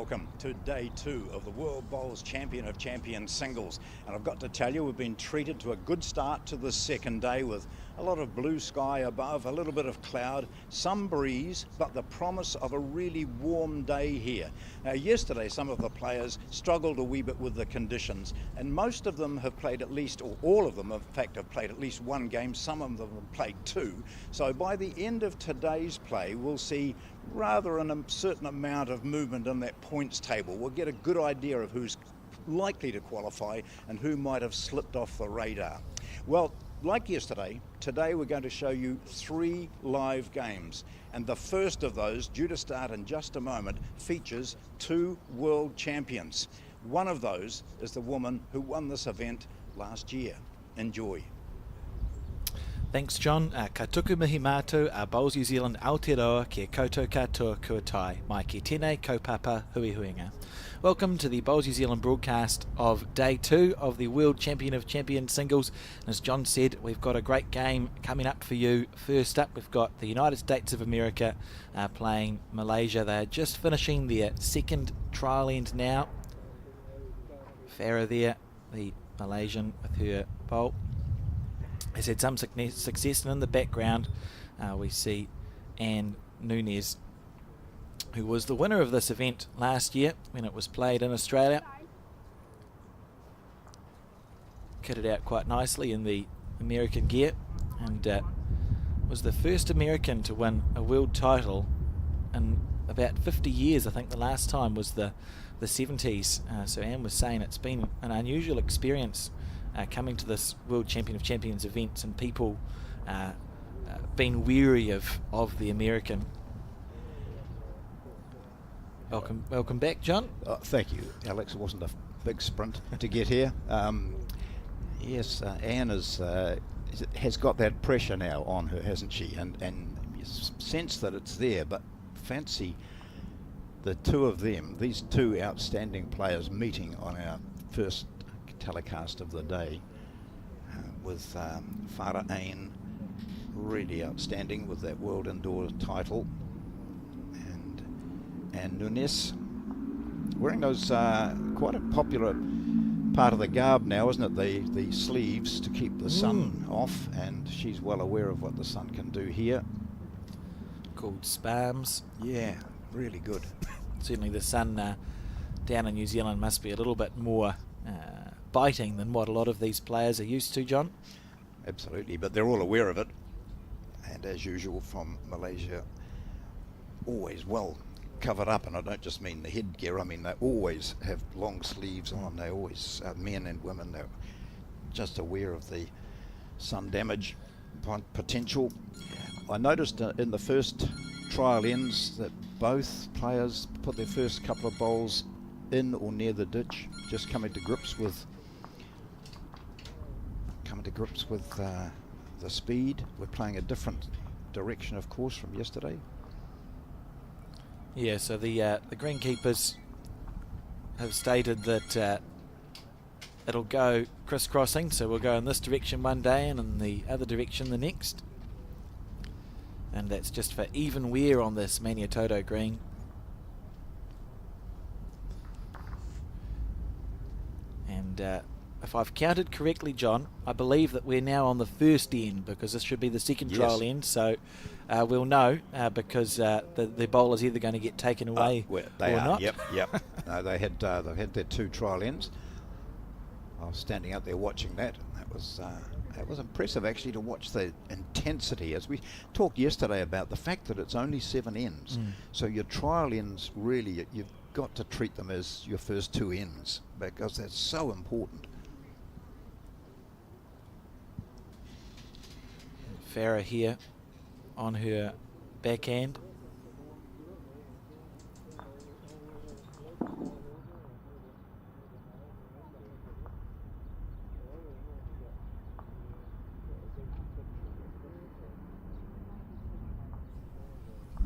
welcome to day 2 of the World Bowls Champion of Champions singles. And I've got to tell you, we've been treated to a good start to the second day with a lot of blue sky above, a little bit of cloud, some breeze, but the promise of a really warm day here. Now, yesterday, some of the players struggled a wee bit with the conditions, and most of them have played at least, or all of them, in fact, have played at least one game. Some of them have played 2. So by the end of today's play, we'll see rather a certain amount of movement in that points table. We'll get a good idea of who's likely to qualify and who might have slipped off the radar. Well, like yesterday, today we're going to show you 3 live games, and the first of those, due to start in just a moment, features 2 world champions. One of those is the woman who won this event last year. Enjoy. Thanks, John. Ka tuku mihi mātou a Bowls New Zealand Aotearoa kia koutou katoa kua tai. Mai ki tēnei kaupapa hui huinga. Welcome to the Bowls New Zealand broadcast of Day 2 of the World Champion of Champions singles. And as John said, we've got a great game coming up for you. First up, we've got the United States of America playing Malaysia. They're just finishing their second trial end now. Farah there, the Malaysian with her bowl, has had some success, and in the background we see Anne Nunez, who was the winner of this event last year when it was played in Australia. Kitted out quite nicely in the American gear, and was the first American to win a world title in about 50 years. I think the last time was the 70s. So Anne was saying it's been an unusual experience coming to this World Champion of Champions events, and people being weary of the American. Welcome back, John. Thank you, Alex. It wasn't a big sprint to get here. Yes, Anne has got that pressure now on her, hasn't she? And you sense that it's there, but fancy the two of them, these 2 outstanding players, meeting on our first telecast of the day, with Farah Ain really outstanding with that world indoor title, and Nunes wearing those quite a popular part of the garb now, isn't it? The sleeves to keep the sun off, and she's well aware of what the sun can do here. Called spams. Yeah, really good. Certainly the sun down in New Zealand must be a little bit more biting than what a lot of these players are used to, John. Absolutely, but they're all aware of it, and as usual from Malaysia, always well covered up. And I don't just mean the headgear, I mean they always have long sleeves on. They always, men and women, they're just aware of the sun damage potential. I noticed in the first trial ends that both players put their first couple of bowls in or near the ditch, just coming to grips with the speed. We're playing a different direction, of course, from yesterday. Yeah, so the greenkeepers have stated that it'll go crisscrossing, so we'll go in this direction one day and in the other direction the next. And that's just for even wear on this Maniatoto green. And if I've counted correctly, John, I believe that we're now on the first end, because this should be the second trial end. So we'll know because the bowler's either going to get taken away or not. Yep. No, they've had their 2 trial ends. I was standing out there watching that. That was impressive, actually, to watch the intensity. As we talked yesterday about the fact that it's only 7 ends. So your trial ends, really, you've got to treat them as your first 2 ends, because that's so important. Farah here on her backhand.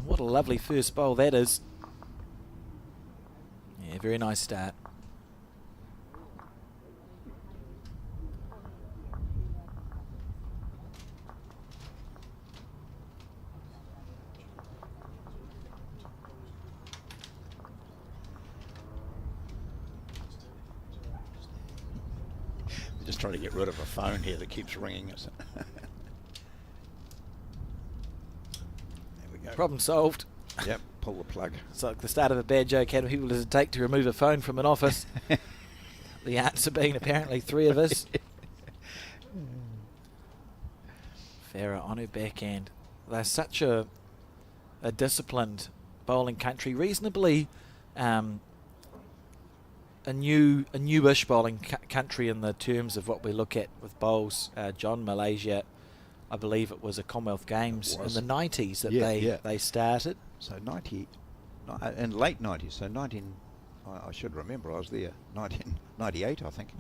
What a lovely first bowl that is. Yeah, very nice start. just trying to get rid of a phone here that keeps ringing us. There we go. Problem solved. Yep, pull the plug. It's like the start of a bad joke. How many people does it take to remove a phone from an office? The answer being apparently 3 of us. Farah on her backhand. They're such a disciplined bowling country, reasonably a newish bowling country in the terms of what we look at with bowls. John, Malaysia, I believe it was a Commonwealth Games in the 90s that they started. So 90, in late 90s, so 19, I should remember, I was there, 1998, I think.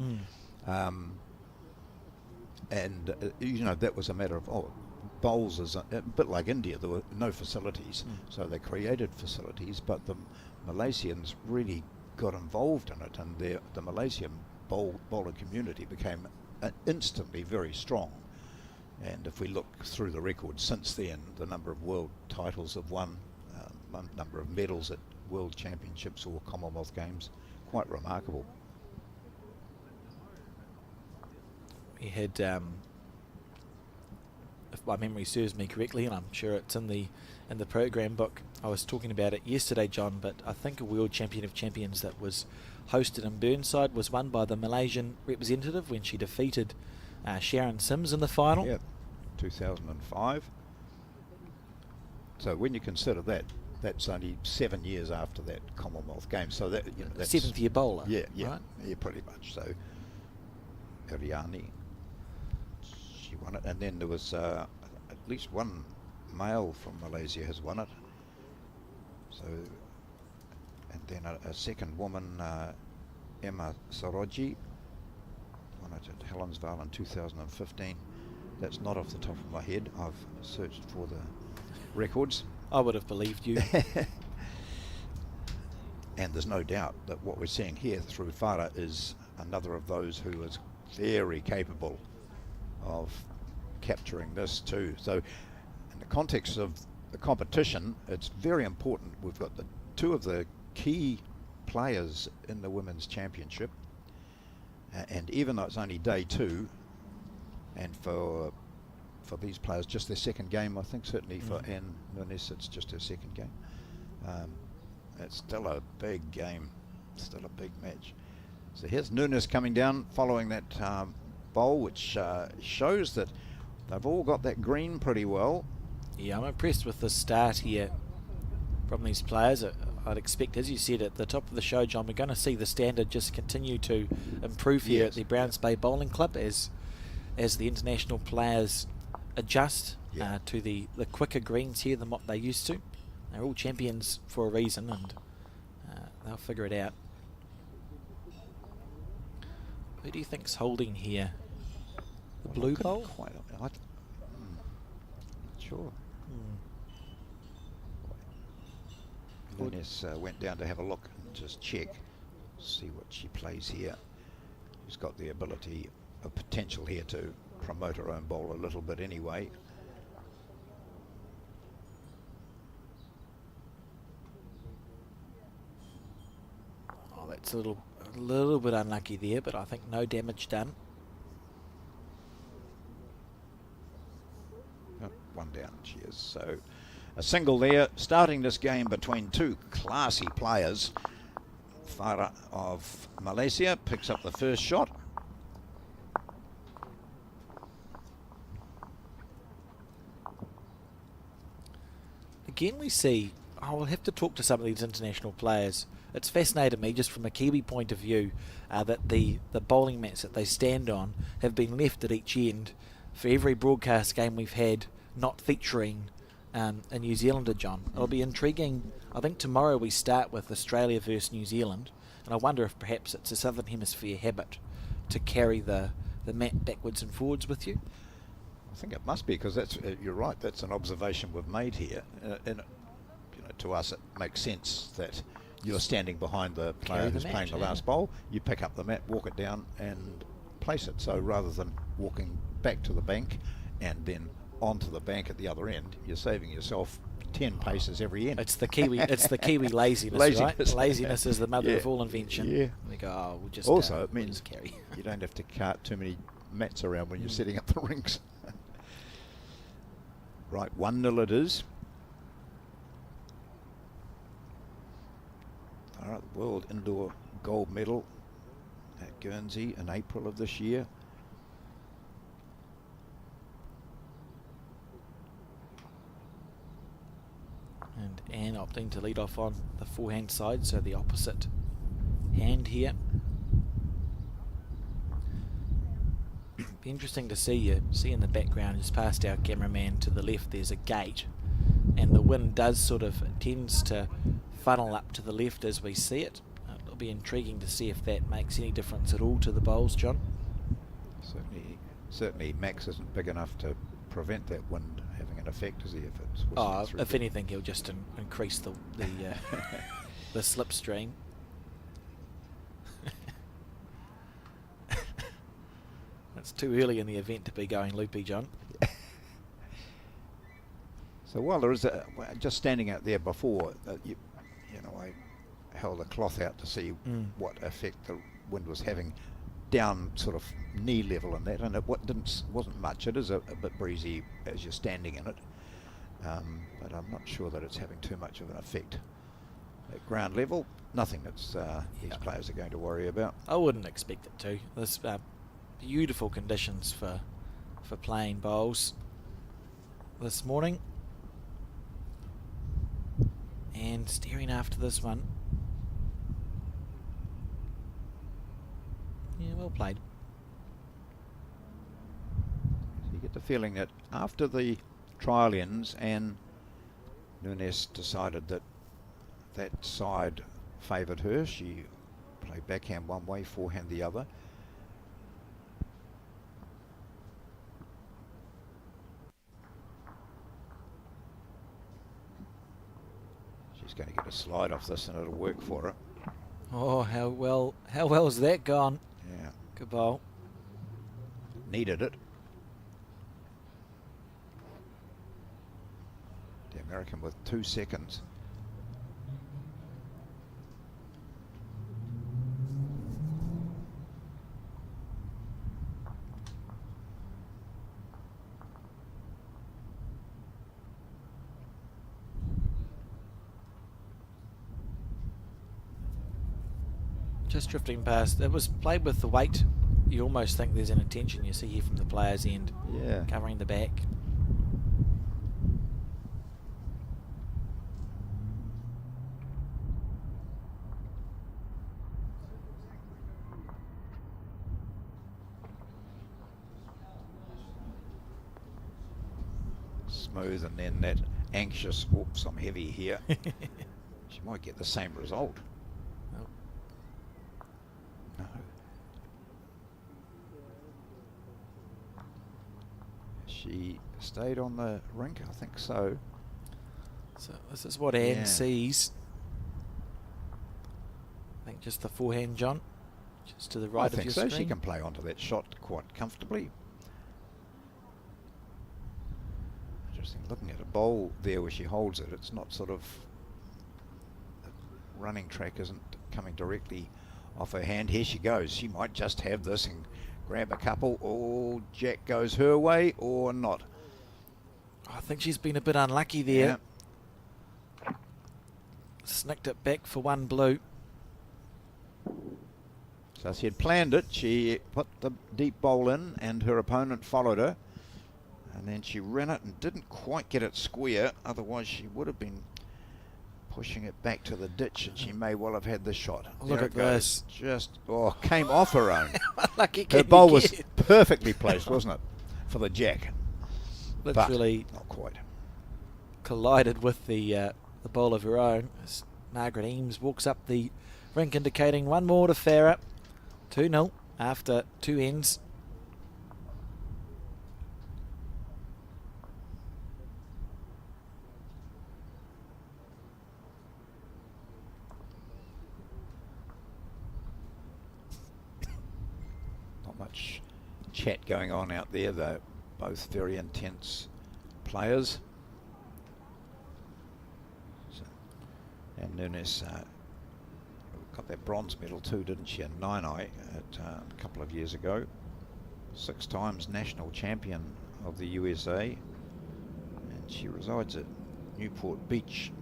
And, you know, that was a matter of, bowls is a bit like India, there were no facilities. So they created facilities, but the Malaysians really got involved in it, and the Malaysian bowler community became instantly very strong. And if we look through the records since then, the number of world titles have won, number of medals at World Championships or Commonwealth Games, quite remarkable. We had, if my memory serves me correctly, and I'm sure it's in the program book, I was talking about it yesterday, John, but I think a World Champion of Champions that was hosted in Burnside was won by the Malaysian representative when she defeated Sharon Sims in the final. Yeah, 2005. So when you consider that, that's only 7 years after that Commonwealth Games. So that, you know, that's 7th year bowler. Yeah, right? Yeah, pretty much. So Ariani, she won it, and then there was at least one male from Malaysia has won it. So, and then a second woman, Emma Saroji, won it at Helensvale in 2015. That's not off the top of my head. I've searched for the records. I would have believed you. And there's no doubt that what we're seeing here through Farah is another of those who is very capable of capturing this too. So in the context of the competition, it's very important. We've got the 2 of the key players in the Women's Championship, and even though it's only day 2, and for these players just their second game, I think certainly for Anne Nunez it's just her second game, it's still a big game, still a big match. So here's Nunez coming down following that bowl, which shows that they've all got that green pretty well. Yeah, I'm impressed with the start here from these players. I'd expect, as you said at the top of the show, John, we're going to see the standard just continue to improve here at the Browns Bay Bowling Club as the international players adjust to the quicker greens here than what they used to. They're all champions for a reason, and they'll figure it out. Who do you think's holding here? The blue bowl? Quite, not sure. Nunez went down to have a look and just check, see what she plays here. She's got the ability, a potential here to promote her own bowl a little bit anyway. Oh, that's a little bit unlucky there, but I think no damage done. One down she is. So a single there, starting this game between 2 classy players. Farah of Malaysia picks up the first shot. Again, we see, we'll have to talk to some of these international players. It's fascinated me, just from a Kiwi point of view, that the bowling mats that they stand on have been left at each end for every broadcast game we've had, not featuring a New Zealander, John. It'll be intriguing. I think tomorrow we start with Australia versus New Zealand, and I wonder if perhaps it's a Southern Hemisphere habit to carry the mat backwards and forwards with you. I think it must be, because that's you're right. That's an observation we've made here, and you know, to us it makes sense that you're standing behind the player who's playing the last bowl. You pick up the mat, walk it down, and place it. So rather than walking back to the bank and then onto the bank at the other end, you're saving yourself 10 paces every end. It's the Kiwi. It's the Kiwi laziness, right? Laziness is the mother of all invention. Yeah. We go, oh, we'll just Also, it we'll means just carry. you don't have to cart too many mats around when you're setting up the rinks. Right, 1-0 it is. All right, the World Indoor Gold Medal at Guernsey in April of this year. And Anne opting to lead off on the forehand side, so the opposite hand here. Be interesting to see in the background, just past our cameraman to the left, there's a gate, and the wind does sort of tends to funnel up to the left as we see it. It'll be intriguing to see if that makes any difference at all to the bowls, John. Certainly Max isn't big enough to prevent that wind having an effect, is he? If anything, he'll just increase the the slipstream. It's too early in the event to be going loopy, John. So while there is just standing out there before, you know, I held a cloth out to see what effect the wind was having down sort of knee level and that, and it wasn't much. It is a bit breezy as you're standing in it, but I'm not sure that it's having too much of an effect at ground level. Nothing that's these players are going to worry about. I wouldn't expect it to. There's beautiful conditions for playing bowls this morning, and steering after this one. Yeah, well played. So you get the feeling that after the trial ends, and Nunes decided that that side favoured her. She played backhand one way, forehand the other. She's going to get a slide off this, and it'll work for her. Oh, how well has that gone? Yeah. Good bowl. Needed it. The American with 2 seconds. Just drifting past. It was played with the weight. You almost think there's an intention you see here from the player's end. Yeah. Covering the back. Smooth, and then that anxious, oops, I'm heavy here. She might get the same result. Nope. No. She stayed on the rink, I think so. So this is what Anne sees. I think just the forehand, John. Just to the right of your screen. I think so. She can play onto that shot quite comfortably. Interesting. Looking at a bowl there where she holds it, it's not sort of, the running track isn't coming directly off her hand. Here she goes. She might just have this and grab a couple. Oh, Jack goes her way or not. I think she's been a bit unlucky there. Yeah. Snicked it back for one blue. So she had planned it. She put the deep bowl in and her opponent followed her. And then she ran it and didn't quite get it square. Otherwise she would have been pushing it back to the ditch, and she may well have had the shot. Look at this. Just, came off her own. Lucky her bowl was perfectly placed, wasn't it, for the jack? Literally but not quite. Collided with the bowl of her own as Margaret Eames walks up the rink, indicating one more to Farah. 2-0 after 2 ends. Not much chat going on out there, though. Both very intense players. So, and Nunes got that bronze medal too, didn't she, in Nainai a couple of years ago. 6 times national champion of the USA, and she resides at Newport Beach,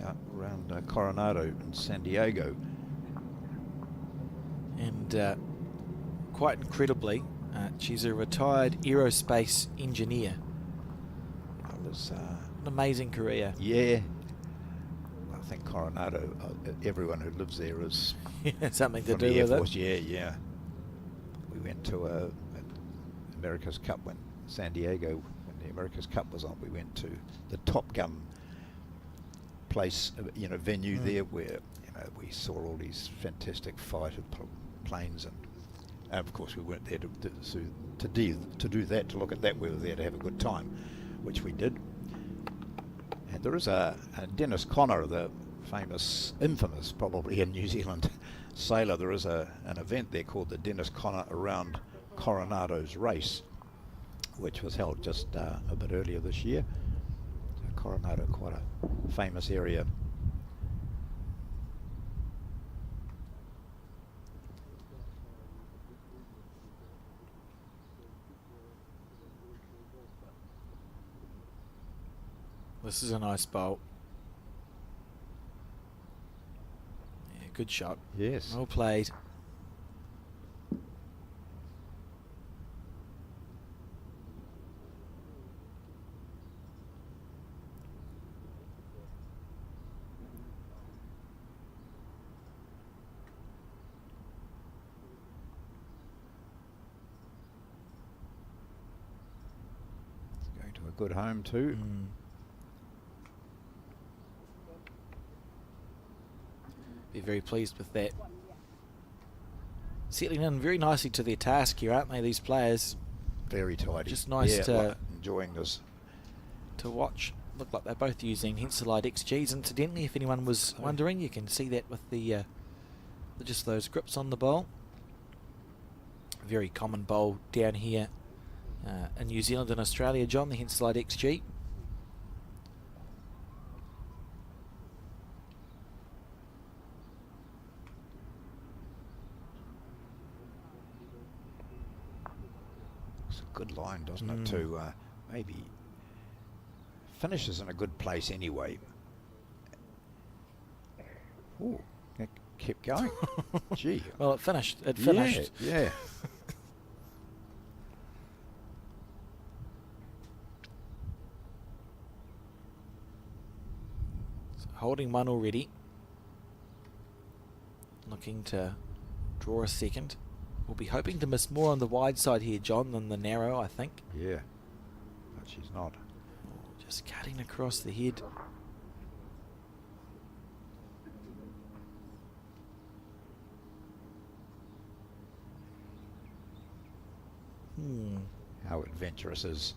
out around Coronado in San Diego. And quite incredibly, she's a retired aerospace engineer. An amazing career. Yeah. I think Coronado, everyone who lives there is something to from do the Air with Force. it. Yeah. We went to America's Cup when San Diego, when the America's Cup was on. We went to the Top Gun place, venue there, where we saw all these fantastic fighter planes, and of course we weren't there to do that, to look at that. We were there to have a good time, which we did. And there is a Dennis Conner, the infamous probably in New Zealand sailor. There is an event there called the Dennis Conner Around Coronado's Race, which was held just a bit earlier this year. So Coronado, quite a famous area. This is a nice bowl. Yeah, good shot. Yes. Well played. It's going to a good home too. Be very pleased with that. Settling in very nicely to their task here, aren't they, these players? Very tidy. Just nice to enjoying this. To watch. Look like they're both using Henselite XGs. Incidentally, if anyone was wondering, you can see that with the just those grips on the bowl. Very common bowl down here in New Zealand and Australia, John, the Henselite XG. Good line, doesn't it, to maybe finishes in a good place anyway. Oh, it kept going. Gee. Well, it finished. It finished. Yeah. So holding one already. Looking to draw a second. We'll be hoping to miss more on the wide side here, John, than the narrow, I think. Yeah, but she's not. Just cutting across the head. How adventurous is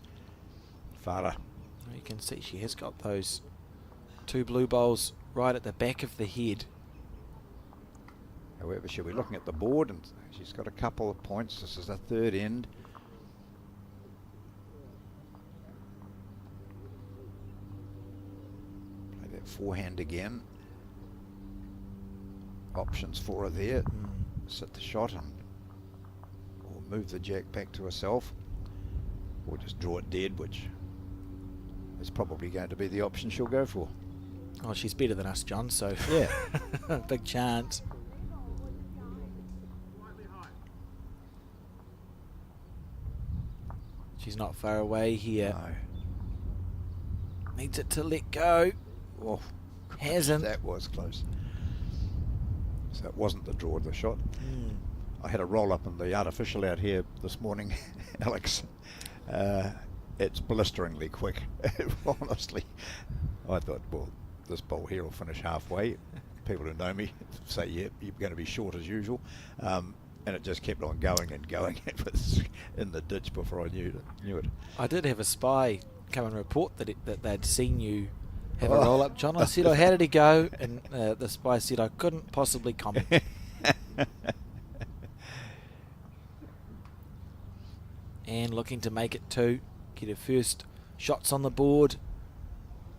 Farah? You can see she has got those 2 blue bowls right at the back of the head. However, she'll be looking at the board, and she's got a couple of points. This is the 3rd end. Play that forehand again. Options for her there. Sit the shot and or move the jack back to herself, or just draw it dead, which is probably going to be the option she'll go for. Oh, she's better than us, John, so yeah. Big chance. She's not far away here. No. Needs it to let go. Oh, hasn't. That was close. So it wasn't the draw of the shot. I had a roll up in the artificial out here this morning, Alex. It's blisteringly quick. Honestly, I thought, well, this bowl here will finish halfway. People who know me say, yeah, you're going to be short as usual. And it just kept on going and going. It was in the ditch before I knew it. I did have a spy come and report that they'd seen you have a roll up, John. I said, oh, how did he go? And the spy said, I couldn't possibly comment. And looking to make it 2. get her first shots on the board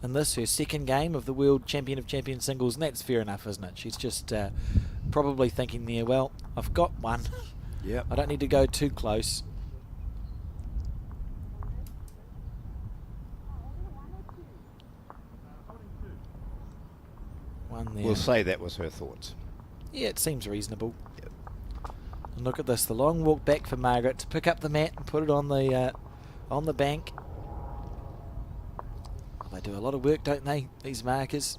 in this, her second game of the World Champion of Champions singles, and that's fair enough, isn't it? She's just probably thinking there, well, I've got one. Yep. I don't need to go too close. One there. We'll say that was her thoughts. Yeah, it seems reasonable. Yep. And look at this, the long walk back for Margaret to pick up the mat and put it on the bank. They do a lot of work, don't they, these markers?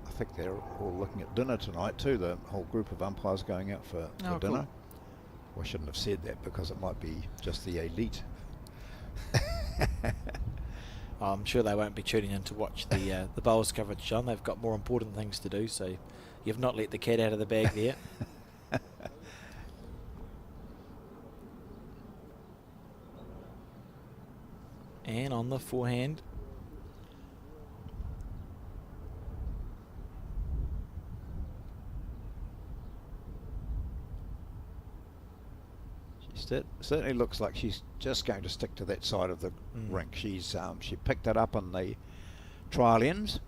I think they're all looking at dinner tonight too, the whole group of umpires going out for dinner. Cool. Well, I shouldn't have said that because it might be just the elite. I'm sure they won't be tuning in to watch the bowls coverage, John. They've got more important things to do, so you've not let the cat out of the bag there. And on the forehand. Certainly looks like she's just going to stick to that side of the rink. She picked that up on the trial ends.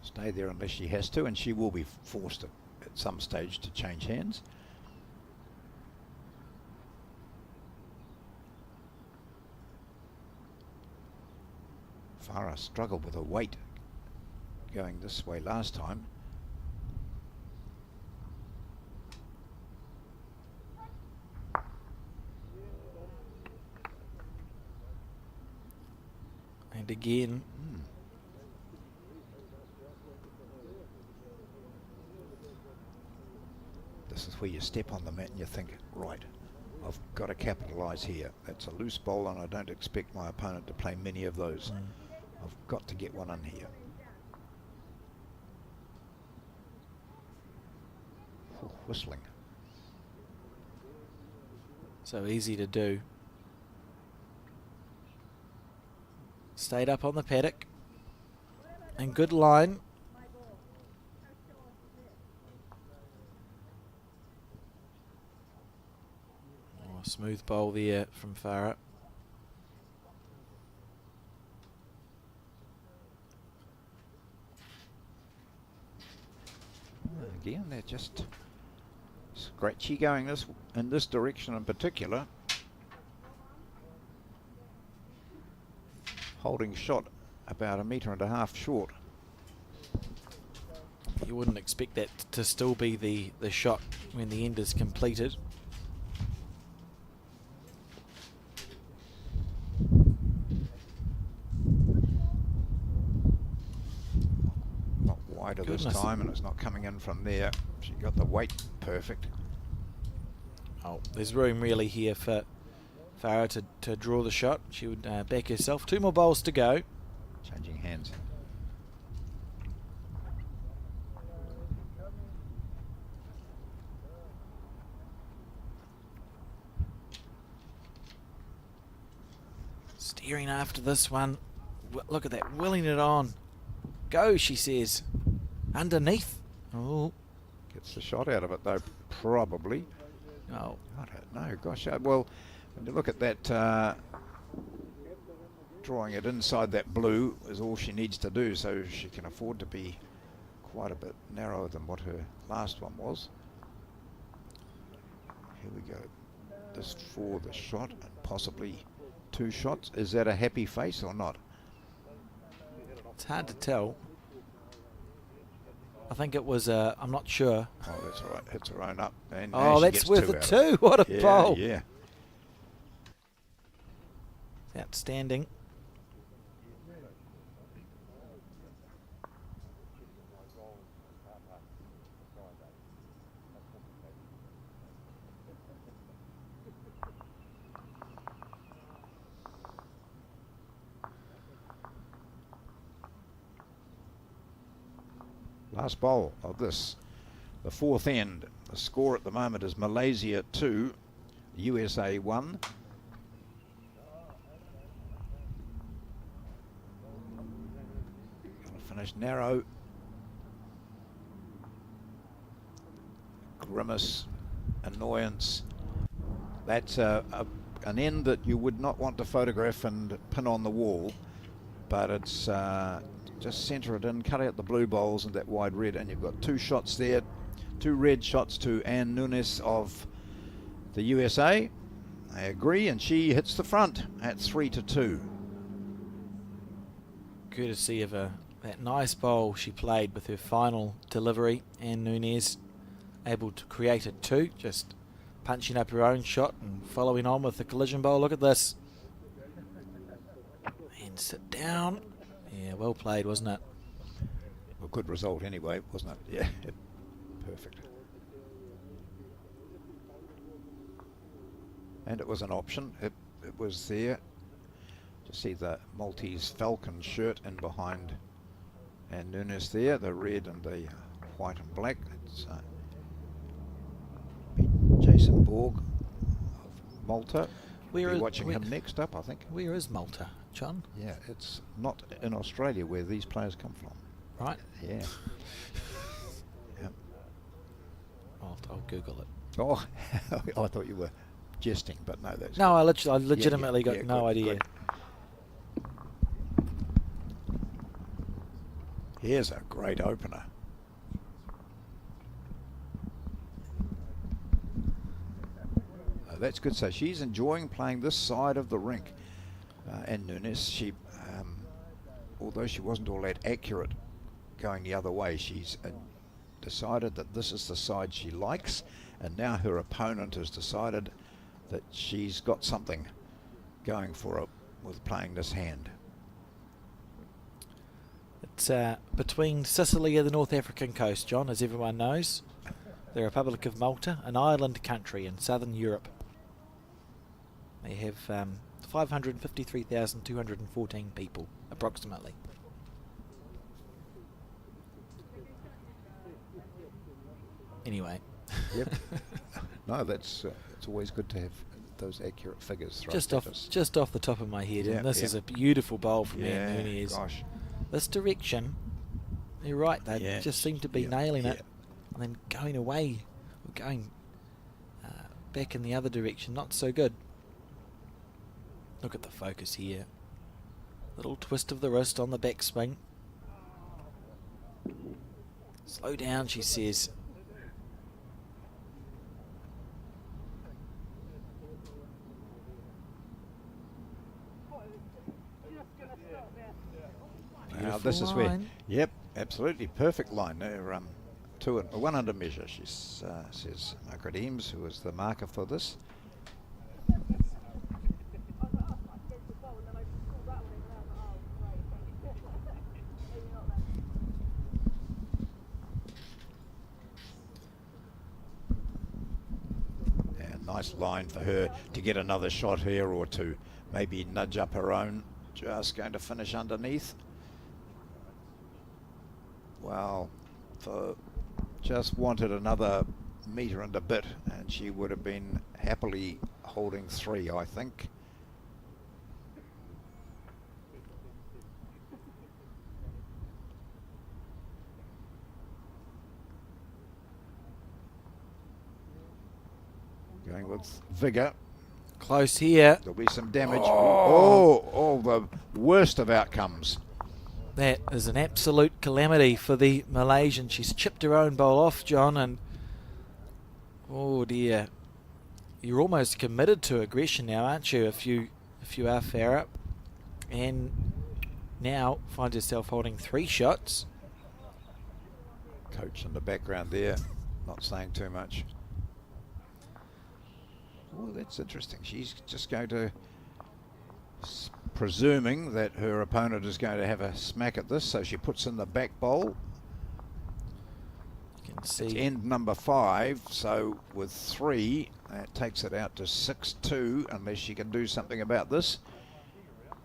Stay there unless she has to, and she will be forced at some stage to change hands. Farah struggled with her weight going this way last time. And again. This is where you step on the mat and you think, right, I've got to capitalise here. That's a loose bowl and I don't expect my opponent to play many of those. I've got to get one in here. Oh, whistling. So easy to do. Stayed up on the paddock. And good line. Oh, smooth bowl there from Farah. Again, they're just scratchy going in this direction in particular. Holding shot about 1.5 meters short. You wouldn't expect that to still be the shot when the end is completed. Not wider this time, and it's not coming in from there. She got the weight perfect. Oh, there's room really here for Farah to draw the shot. She would back herself. 2 more bowls to go. Changing hands. Steering after this one. Look at that, willing it on. Go, she says. Underneath. Oh. Gets the shot out of it though, probably. Oh. I don't know. Gosh, well, when you look at that, drawing it inside that blue is all she needs to do, so she can afford to be quite a bit narrower than what her last one was. Here we go. This for the shot and possibly 2 shots. Is that a happy face or not? It's hard to tell. I think it was, I'm not sure. Oh, that's all right. Hits her own up. And oh, that's worth a 2. What a bowl. Yeah. Outstanding. Last bowl of this, the 4th end. The score at the moment is Malaysia 2, USA 1. Gonna finish narrow. Grimace, annoyance, That's an end that you would not want to photograph and pin on the wall, but it's just centre it in, cut out the blue bowls and that wide red, and you've got 2 shots there, 2 red shots to Ann Nunes of the USA. I agree, and she hits the front at 3-2. Courtesy of that nice bowl she played with her final delivery, Ann Nunes able to create a 2, just punching up her own shot and following on with the collision bowl. Look at this. And sit down. Yeah, well played, wasn't it? A good result anyway, wasn't it? Yeah, perfect. And it was an option. It was there. To see the Maltese Falcon shirt in behind and Nunes there, the red and the white and black. It's Jason Borg of Malta. We're watching him next up, I think. Where is Malta, John? Yeah, it's not in Australia where these players come from. Right. Yeah. Yep. I'll Google it. Oh, I thought you were jesting, but no, that's no. I legitimately got no idea. Good. Here's a great opener. That's good. So she's enjoying playing this side of the rink. And Nunes, she, although she wasn't all that accurate going the other way, she's decided that this is the side she likes, and now her opponent has decided that she's got something going for her with playing this hand. It's between Sicily and the North African coast, John, as everyone knows. The Republic of Malta, an island country in southern Europe. They have 553,214 people, approximately. Anyway. Yep. No, that's it's always good to have those accurate figures. Just off the top of my head, yeah, and this is a beautiful bowl from Ann Nunes. Gosh. This direction, you're right, they just seem to be nailing it, and then going away, or going back in the other direction, not so good. Look at the focus here. Little twist of the wrist on the backswing. Slow down, she says. Now this is where, yep, absolutely perfect line there. 1 under measure, she says Margaret Eames, who is the marker for this. And nice line for her to get another shot here, or to maybe nudge up her own. Just going to finish underneath. Well, just wanted another metre and a bit, and she would have been happily holding 3, I think. Going with vigour. Close here. There'll be some damage. Oh, the worst of outcomes. That is an absolute calamity for the Malaysian. She's chipped her own bowl off, John, and oh dear. You're almost committed to aggression now, aren't you, if you are Farah? And now finds herself holding 3 shots. Coach in the background there, not saying too much. Oh, that's interesting. She's just going to, presuming that her opponent is going to have a smack at this, so she puts in the back bowl. You can see it's end number 5, so with 3, that takes it out to 6-2, unless she can do something about this.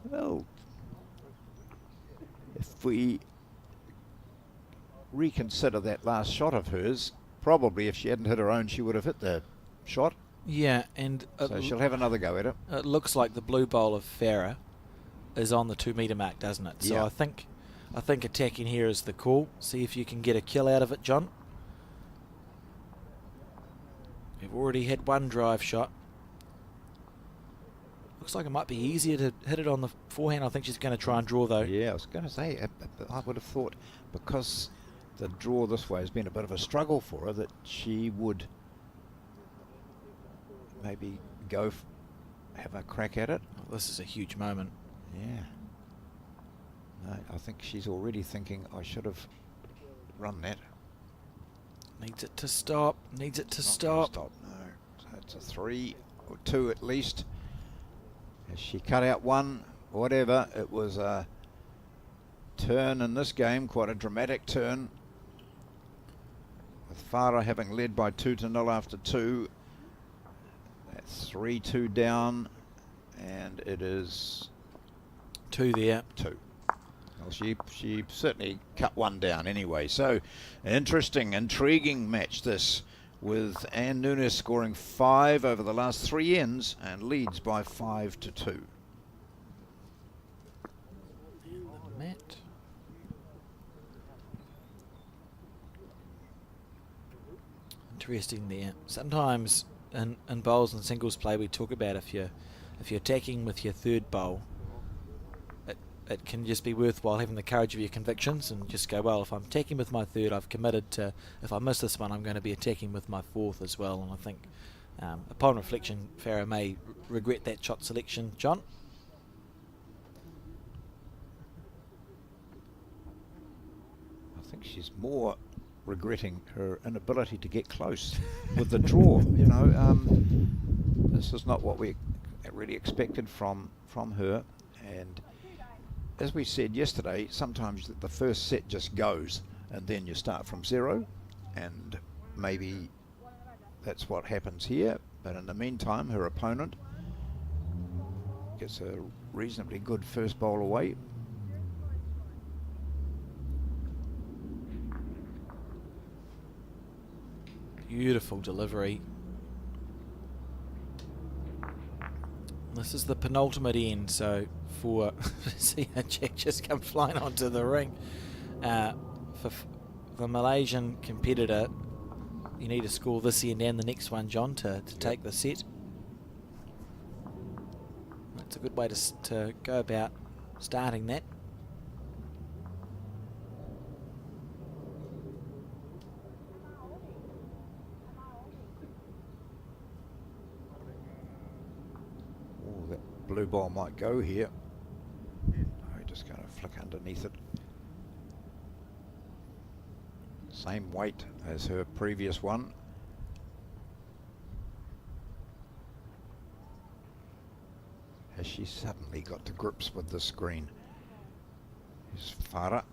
Well, if we reconsider that last shot of hers, probably if she hadn't hit her own, she would have hit the shot. Yeah, and so she'll have another go at it. It looks like the blue bowl of Farah is on the 2 metre mark, doesn't it? So I think attacking here is the call. See if you can get a kill out of it, John. You've already had 1 drive shot. Looks like it might be easier to hit it on the forehand. I think she's going to try and draw, though. Yeah, I was going to say, I would have thought because the draw this way has been a bit of a struggle for her that she would maybe go have a crack at it. Oh, this is a huge moment. Yeah. No, I think she's already thinking I should have run that. Needs it to stop. Needs it to Not stop. Stop, no. So it's a 3 or 2 at least. As she cut out one, whatever, it was a turn in this game, quite a dramatic turn. With Farah having led by 2-0 after 2. That's 3-2 down, and it is 2 there. 2. Well, she certainly cut one down anyway. So, interesting, intriguing match this, with Anne Nunes scoring 5 over the last 3 ends and leads by 5-2. Mat. Interesting there. Sometimes in bowls and singles play we talk about if you're attacking with your third bowl, it can just be worthwhile having the courage of your convictions and just go, well, if I'm attacking with my third, I've committed to, if I miss this one, I'm going to be attacking with my fourth as well. And I think upon reflection, Farah may regret that shot selection. John? I think she's more regretting her inability to get close with the draw. You know, this is not what we really expected from her. And as we said yesterday, sometimes the first set just goes and then you start from 0, and maybe that's what happens here. But in the meantime, her opponent gets a reasonably good first bowl away. Beautiful delivery. This is the penultimate end, so for see a check just come flying onto the ring. For the Malaysian competitor, you need to score this end and the next one, John, to take the set. That's a good way to go about starting that. Blue ball might go here. I'm just going to flick underneath it. Same weight as her previous one. Has she suddenly got to grips with the screen? Here's Farah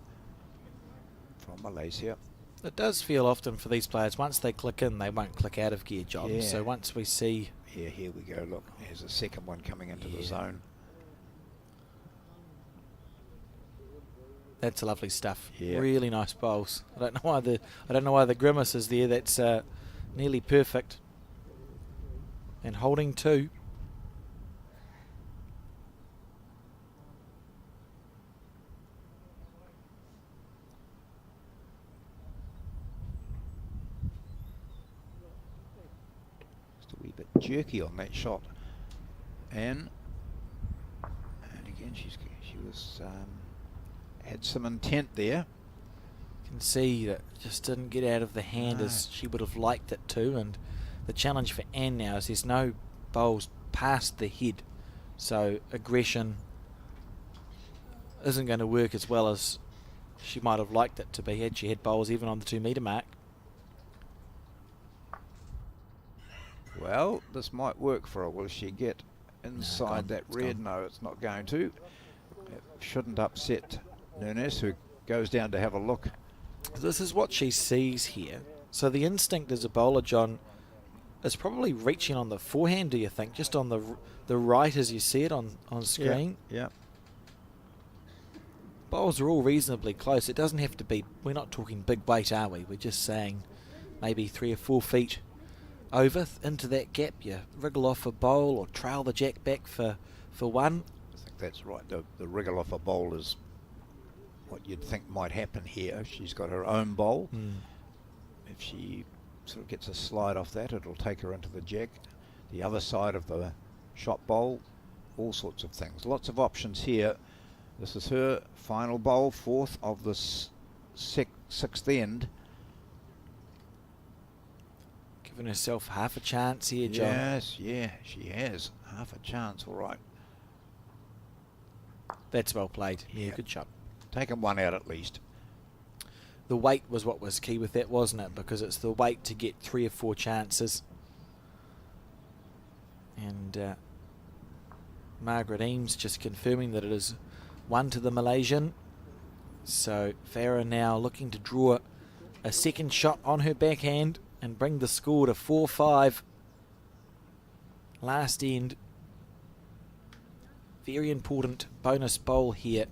from Malaysia. It does feel often for these players, once they click in, they won't click out of gear, John. Yeah. So once we see... Yeah, here we go. Look, here's a second one coming into the zone. That's lovely stuff. Yeah. Really nice bowls. I don't know why the grimace is there. That's nearly perfect. And holding 2. Wee bit jerky on that shot, and again she was had some intent there. You can see that it just didn't get out of the hand as she would have liked it to, and the challenge for Anne now is there's no bowls past the head, so aggression isn't going to work as well as she might have liked it to be had she had bowls even on the 2 metre mark. Well, this might work for her. Will she get inside that red? No, it's not going to. It shouldn't upset Nunes, who goes down to have a look. This is what she sees here. So the instinct as a bowler, John, is probably reaching on the forehand, do you think? Just on the right as you see it on screen? Yeah. Bowls are all reasonably close. It doesn't have to be, we're not talking big weight, are we? We're just saying maybe 3 or 4 feet over into that gap. You wriggle off a bowl or trail the jack back for one. I think that's right. The wriggle off a bowl is what you'd think might happen here. She's got her own bowl. If she sort of gets a slide off that, it'll take her into the jack. The other side of the shot bowl, all sorts of things. Lots of options here. This is her final bowl, fourth of the sixth end. Giving herself half a chance here, John. Yes, yeah, she has half a chance. All right. That's well played. Yeah, good job. Taken one out at least. The weight was what was key with that, wasn't it? Because it's the weight to get 3 or 4 chances. And Margaret Eames just confirming that it is 1 to the Malaysian. So Farah now looking to draw a second shot on her backhand and bring the score to 4-5. Last end. Very important bonus bowl here.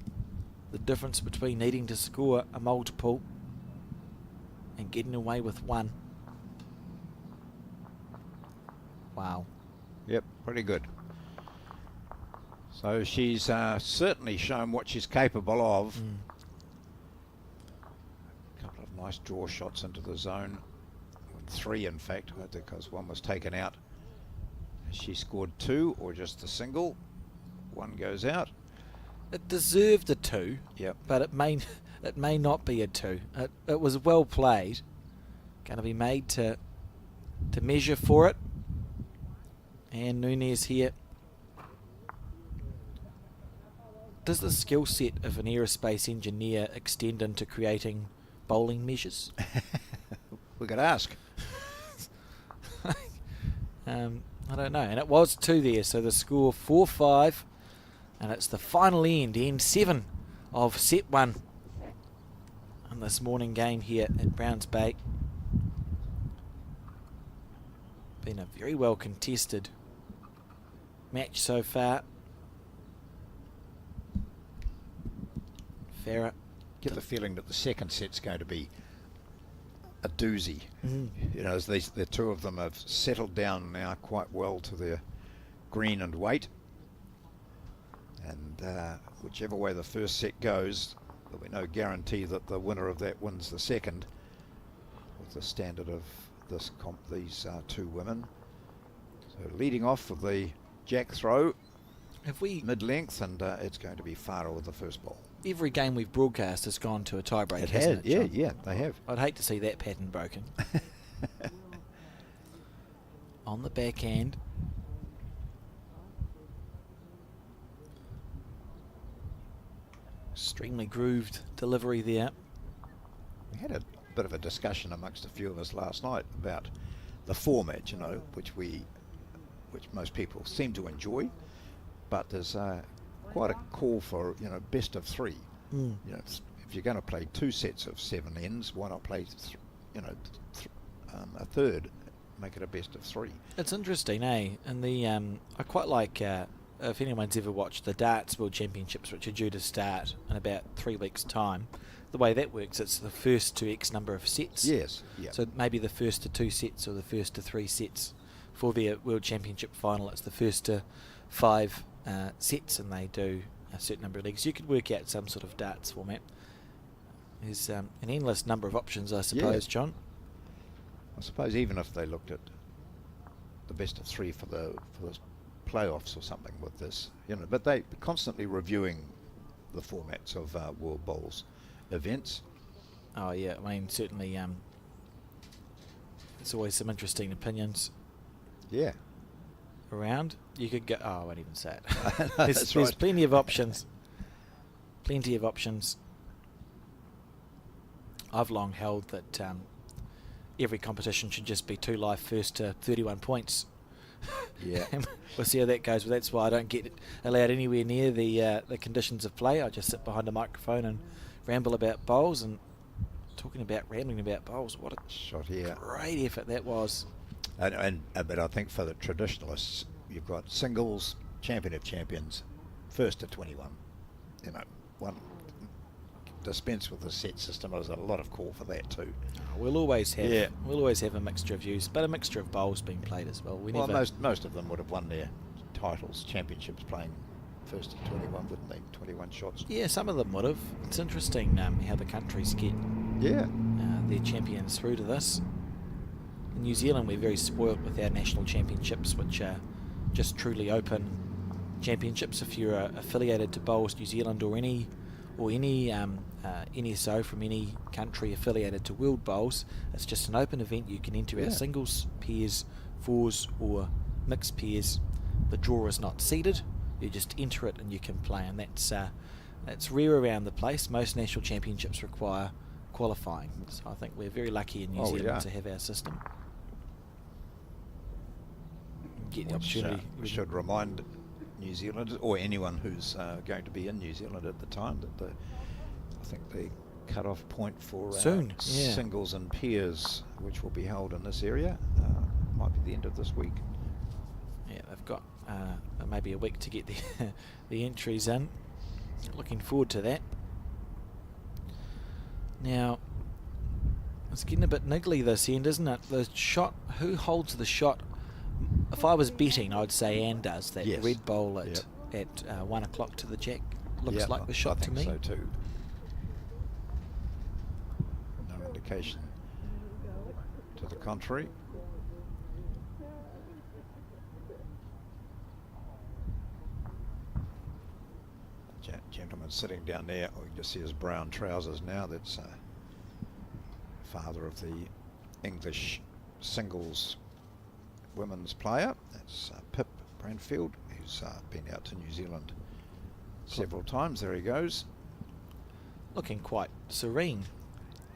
The difference between needing to score a multiple and getting away with 1. Wow. Yep, pretty good. So she's certainly shown what she's capable of. A couple of nice draw shots into the zone. 3 in fact, because one was taken out. She scored 2 or just a single. 1 goes out. It deserved a 2, Yep. but it may not be a 2. It was well played. Going to be made to measure for it. And Nunez here. Does the skill set of an aerospace engineer extend into creating bowling measures? We could ask. I don't know. And it was 2 there, so the score 4-5. And it's the final end 7 of set 1 in this morning game here at Browns Bay. Been a very well contested match so far. Farah. Get the feeling that the second set's going to be a doozy. You know, as the two of them have settled down now quite well to their green and weight. And whichever way the first set goes, there'll be no guarantee that the winner of that wins the second with the standard of this these 2 women. So leading off with the jack throw, mid-length, and it's going to be Farah with the first ball. Every game we've broadcast has gone to a tiebreak, It hasn't has, it, John? yeah, they have. I'd hate to see that pattern broken. On the backhand. Extremely grooved delivery there. We had a bit of a discussion amongst a few of us last night about the format, you know, which most people seem to enjoy, but there's quite a call for, you know, best of 3. You know, if you're going to play 2 sets of 7 ends, why not play, a third, make it a best of 3? It's interesting, eh? And the I quite like. If anyone's ever watched the Darts World Championships, which are due to start in about 3 weeks' time, the way that works, it's the first to X number of sets. Yes. Yeah. So maybe the first to 2 sets or the first to 3 sets. For their World Championship final, it's the first to 5 sets, and they do a certain number of legs. You could work out some sort of darts format. There's an endless number of options, I suppose, John. I suppose even if they looked at the best of 3 for the playoffs or something with this, you know, but they constantly reviewing the formats of World Bowls events. Oh yeah, I mean certainly. There's always some interesting opinions. Yeah. Around, you could go. Oh, I won't even say it. There's there's plenty of options. Plenty of options. I've long held that every competition should just be 2 live first to 31 points. Yeah. We'll see how that goes, but that's why I don't get allowed anywhere near the conditions of play. I just sit behind a microphone and ramble about bowls. And talking about rambling about bowls, what a shot here! Great effort that was. And but I think for the traditionalists, you've got singles, champion of champions, first to 21. You know, one dispense with the set system. There's a lot of call for that too. We'll always have a mixture of views, but a mixture of bowls being played as well. Most of them would have won their titles, championships, playing first to 21, wouldn't they? 21 shots. Yeah, some of them would have. It's interesting how the countries get their champions through to this. In New Zealand, we're very spoilt with our national championships, which are just truly open championships, if you're affiliated to Bowls New Zealand or any NSO from any country affiliated to World Bowls, it's just an open event. You can enter our singles, pairs, fours or mixed pairs. The draw is not seeded. You just enter it and you can play, and that's rare around the place. Most national championships require qualifying, so I think we're very lucky in New Zealand to have our system. Get the opportunity. We should remind New Zealanders, or anyone who's going to be in New Zealand at the time, that I think the cut-off point for soon, singles and pairs, which will be held in this area, might be the end of this week. Yeah, they've got maybe a week to get the entries in. Looking forward to that. Now, it's getting a bit niggly this end, isn't it? The shot, who holds the shot? If I was betting, I'd say Anne does. That red bowl at 1 o'clock to the jack looks like the shot to me. I think so too. No indication to the contrary. Gentleman sitting down there, we can just see his brown trousers now. That's father of the English singles women's player. That's Pip Brandfield, who's been out to New Zealand several times. There he goes. Looking quite serene.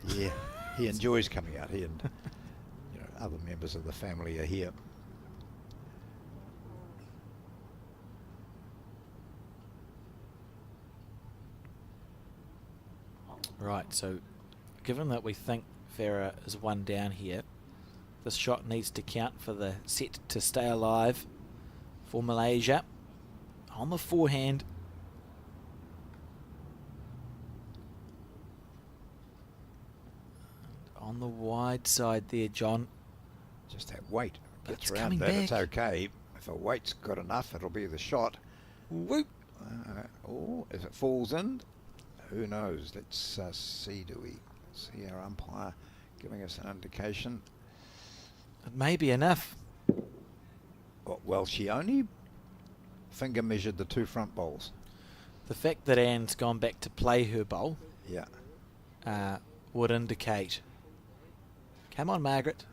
Yeah, he enjoys coming out. He and other members of the family are here. Right, so given that we think Farah is one down here, this shot needs to count for the set to stay alive for Malaysia. On the forehand. And on the wide side there, John. Just that weight gets It's around coming that. back. It's okay. If a weight's good enough, it'll be the shot. Whoop. Or if it falls in, who knows? Let's see. Do we see our umpire giving us an indication? It may be enough. Well, she only finger measured the two front bowls. The fact that Anne's gone back to play her bowl would indicate. Come on, Margaret.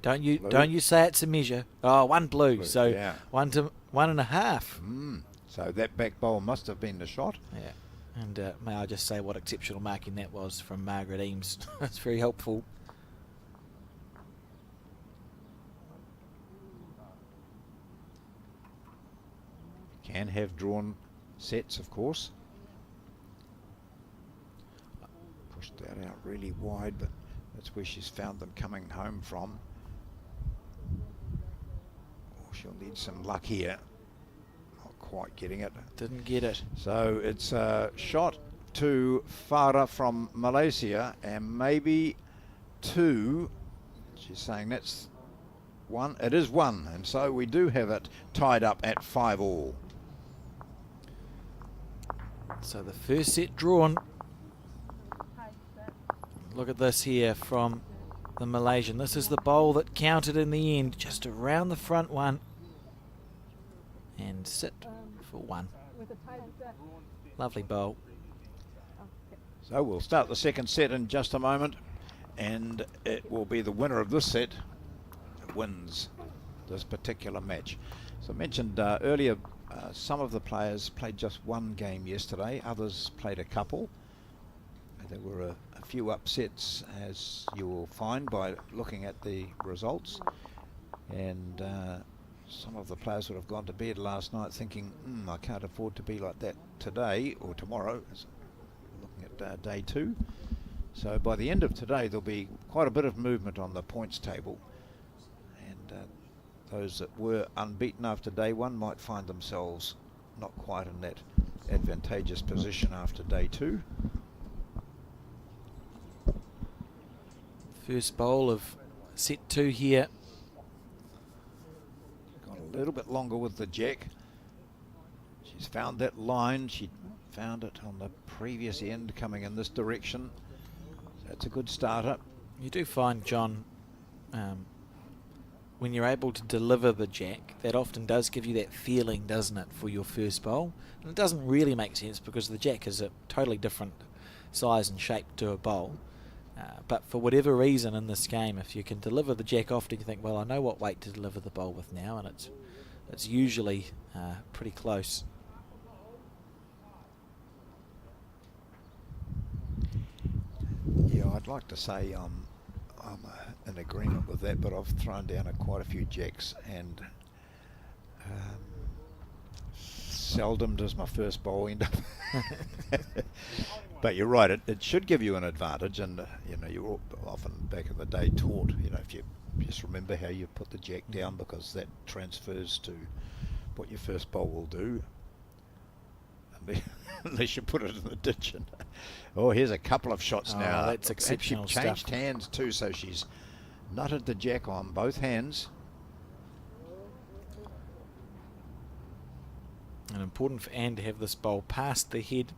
Don't you say it's a measure. Oh, one blue. So 1.5. So that back bowl must have been the shot. Yeah. And may I just say what exceptional marking that was from Margaret Eames. That's very helpful. Can have drawn sets, of course. Pushed that out really wide, but that's where she's found them coming home from. Oh, she'll need some luck here. Not quite getting it. Didn't get it. So it's a shot to Farah from Malaysia, and maybe two. She's saying that's one. It is one, and so we do have it tied up at 5-all. So the first set drawn. Look at this here from the Malaysian. This is the bowl that counted in the end, just around the front one. And sit for one. Lovely bowl. So we'll start the second set in just a moment, and it will be the winner of this set that wins this particular match. So I mentioned earlier, some of the players played just one game yesterday, others played a couple. There were a few upsets, as you will find by looking at the results, and some of the players would have gone to bed last night thinking, I can't afford to be like that today or tomorrow, looking at day two. So by the end of today there'll be quite a bit of movement on the points table, and those that were unbeaten after day one might find themselves not quite in that advantageous position after day two. First bowl of set two here. Got a little bit longer with the jack. She's found that line. She found it on the previous end coming in this direction. So that's a good starter. You do find, John, when you're able to deliver the jack, that often does give you that feeling, doesn't it, for your first bowl? And it doesn't really make sense because the jack is a totally different size and shape to a bowl. But for whatever reason in this game, if you can deliver the jack often, you think, well, I know what weight to deliver the bowl with now, and it's usually pretty close. Yeah, I'd like to say I'm in agreement with that, but I've thrown down quite a few jacks, and seldom does my first bowl end up. But you're right, it should give you an advantage, and you're often back in the day taught, if you just remember how you put the jack down, because that transfers to what your first bowl will do. Unless you put it in the ditch. Oh, here's a couple of shots now. That's exceptional and she changed stuff. hands too, so she's nutted the jack on both hands. And important for Anne to have this bowl past the head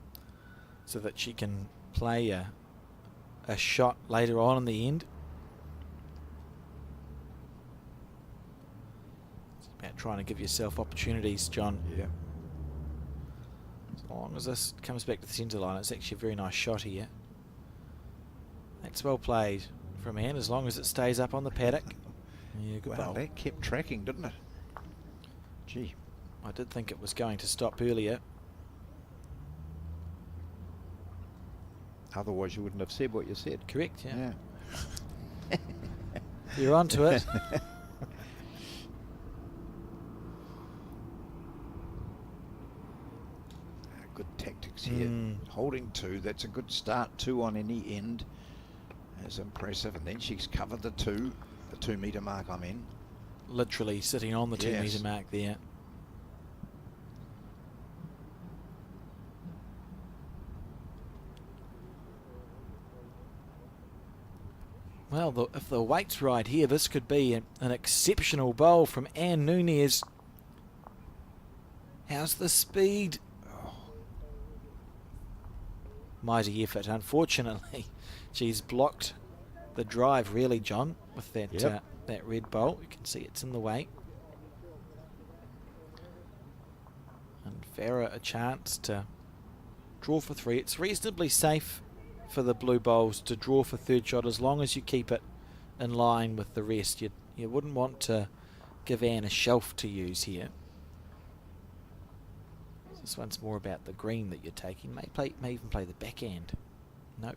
so that she can play a shot later on in the end. It's about trying to give yourself opportunities, John. Yeah. As long as this comes back to the centre line, it's actually a very nice shot here. That's well played from Anne, as long as it stays up on the paddock. Yeah, good Wow, bowl. that kept tracking, didn't it? Gee. I did think it was going to stop earlier. Otherwise you wouldn't have said what you said. Correct, yeah. Yeah. You're onto it. Good tactics here. Holding 2, that's a good start. 2 on any end is impressive. And then she's covered the 2 metre mark I'm in. Literally sitting on the 2 metre mark there. Well, if the weight's right here, this could be an exceptional bowl from Anne Nunez. How's the speed? Oh. Mighty effort. Unfortunately, she's blocked the drive, really, John, with that that red bowl. You can see it's in the way. And Farah a chance to draw for 3. It's reasonably safe for the blue bowls to draw for third shot as long as you keep it in line with the rest. You wouldn't want to give Anne a shelf to use here. This one's more about the green that you're taking. May even play the backhand. Nope.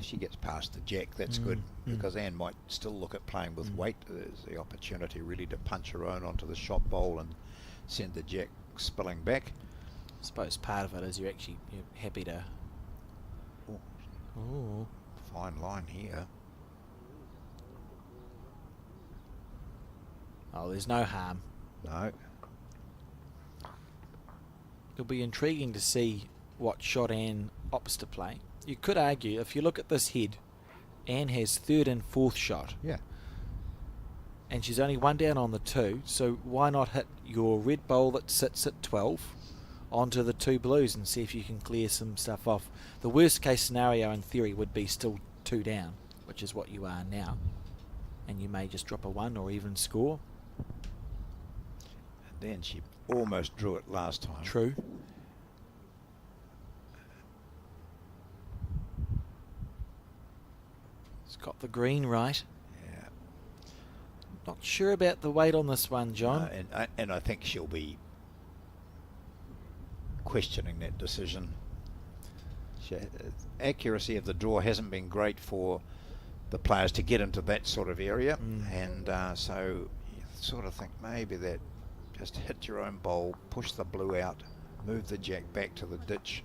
She gets past the jack, that's good, because Anne might still look at playing with weight. There's the opportunity really to punch her own onto the shot bowl and send the jack spilling back. I suppose part of it is you're happy to... Ooh. Fine line here. Oh, there's no harm. No. It'll be intriguing to see what shot Anne opts to play. You could argue, if you look at this head, Anne has 3rd and 4th shot. Yeah. And she's only 1 down on the 2, so why not hit your red bowl that sits at 12 onto the 2 blues and see if you can clear some stuff off. The worst case scenario in theory would be still 2 down, which is what you are now. And you may just drop a 1 or even score. And then she almost drew it last time. True. It's got the green right. Yeah. Not sure about the weight on this one, John. And I think she'll be questioning that decision. Accuracy of the draw hasn't been great for the players to get into that sort of area, and so you sort of think maybe that just hit your own bowl, push the blue out, move the jack back to the ditch,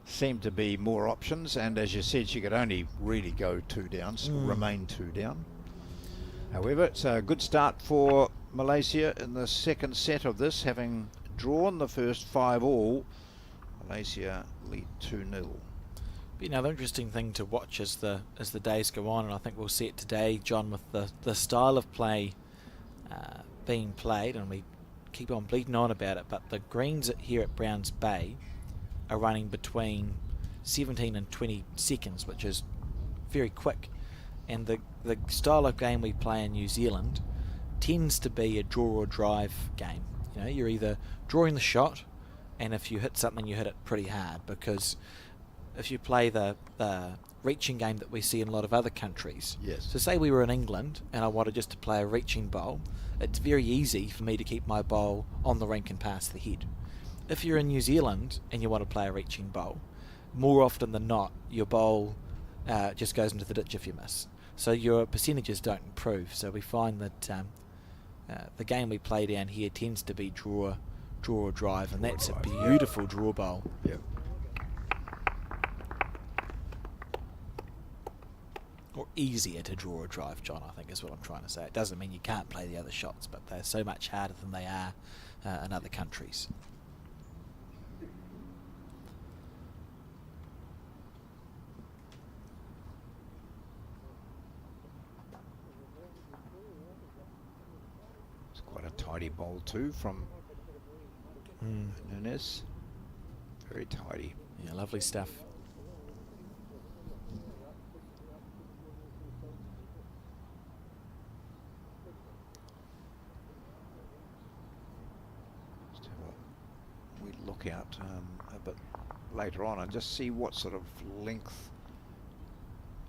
seemed to be more options. And as you said, she could only really go 2 down, remain 2 down. However, it's a good start for Malaysia in the second set of this, having drawn the first 5 all. Malaysia lead 2-0. Be another interesting thing to watch as the days go on, and I think we'll see it today, John, with the style of play being played, and we keep on bleating on about it, but the greens here at Browns Bay are running between 17 and 20 seconds, which is very quick. And the style of game we play in New Zealand tends to be a draw or drive game. You know, you're either drawing the shot, and if you hit something, you hit it pretty hard. Because if you play the reaching game that we see in a lot of other countries, Yes. so say we were in England and I wanted just to play a reaching bowl, it's very easy for me to keep my bowl on the rink and pass the head. If you're in New Zealand and you want to play a reaching bowl, more often than not, your bowl just goes into the ditch if you miss. So your percentages don't improve. So we find that the game we play down here tends to be draw or drive, and that's a beautiful draw bowl. Yep. Or easier to draw or drive, John, I think is what I'm trying to say. It doesn't mean you can't play the other shots, but they're so much harder than they are in other countries. It's quite a tidy bowl too from Nunes. Very tidy. Yeah, lovely stuff. We look out a bit later on and just see what sort of length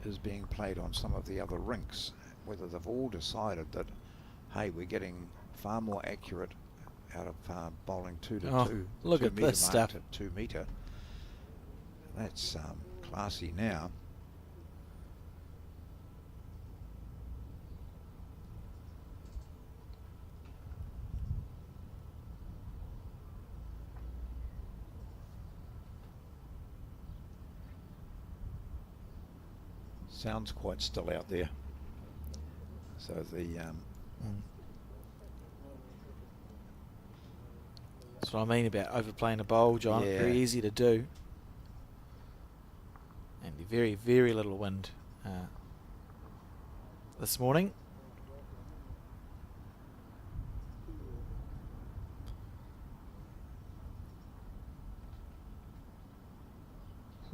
is being played on some of the other rinks, whether they've all decided that, hey, we're getting far more accurate out of bowling 2 to 2. Look 2 at metre this mark stuff. to 2 metre. That's classy now. Sounds quite still out there. So the That's what I mean about overplaying a bowl, John. Yeah. Very easy to do. And very, very little wind this morning.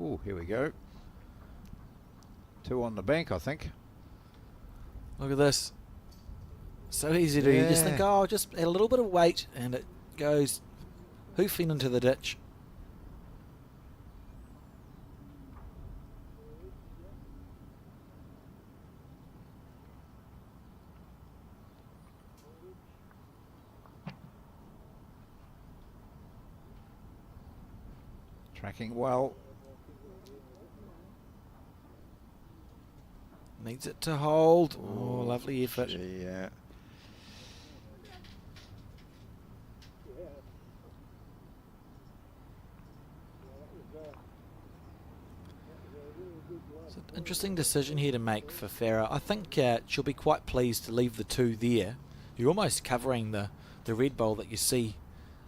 oh, here we go. 2 on the bank, I think. Look at this. So easy to do. You just think, Yeah. oh, just add a little bit of weight, and it goes hoofing into the ditch. Tracking well. Needs it to hold. Oh, lovely effort. Yeah. It's an interesting decision here to make for Farah. I think she'll be quite pleased to leave the 2 there. You're almost covering the red bowl that you see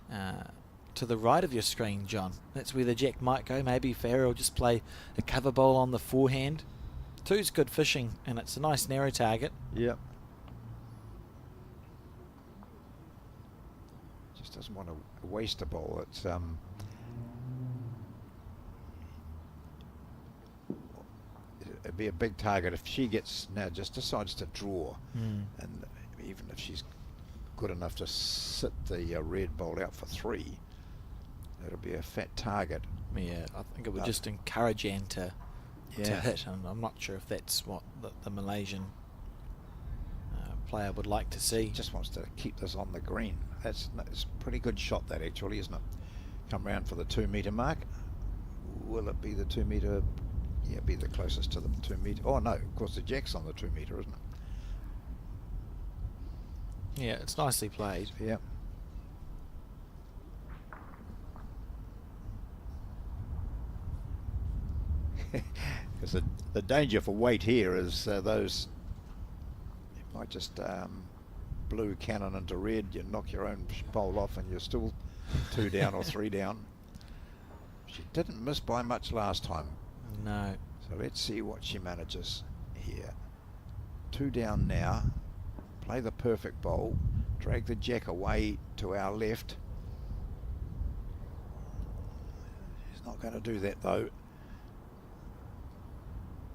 to the right of your screen, John. That's where the jack might go. Maybe Farah will just play a cover bowl on the forehand. 2's good fishing, and it's a nice narrow target. Yep. Just doesn't want to waste a ball. It's it'd be a big target if she gets now just decides to draw, and even if she's good enough to sit the red bowl out for 3, it'll be a fat target. Yeah, I think it would just encourage Anne to Yeah. hit, and I'm not sure if that's what the Malaysian player would like to see. Just wants to keep this on the green. It's a pretty good shot, that, actually, isn't it? Come round for the 2 metre mark. Will it be the 2 metre? Yeah, be the closest to the 2 metre. Oh no, of course the jack's on the 2 metre, isn't it? Yeah, it's nicely played. Yeah. Because the danger for weight here is those, you might just blue cannon into red, you knock your own bowl off and you're still 2 down or 3 down. She didn't miss by much last time. No. So let's see what she manages here. 2 down now. Play the perfect bowl. Drag the jack away to our left. She's not going to do that though.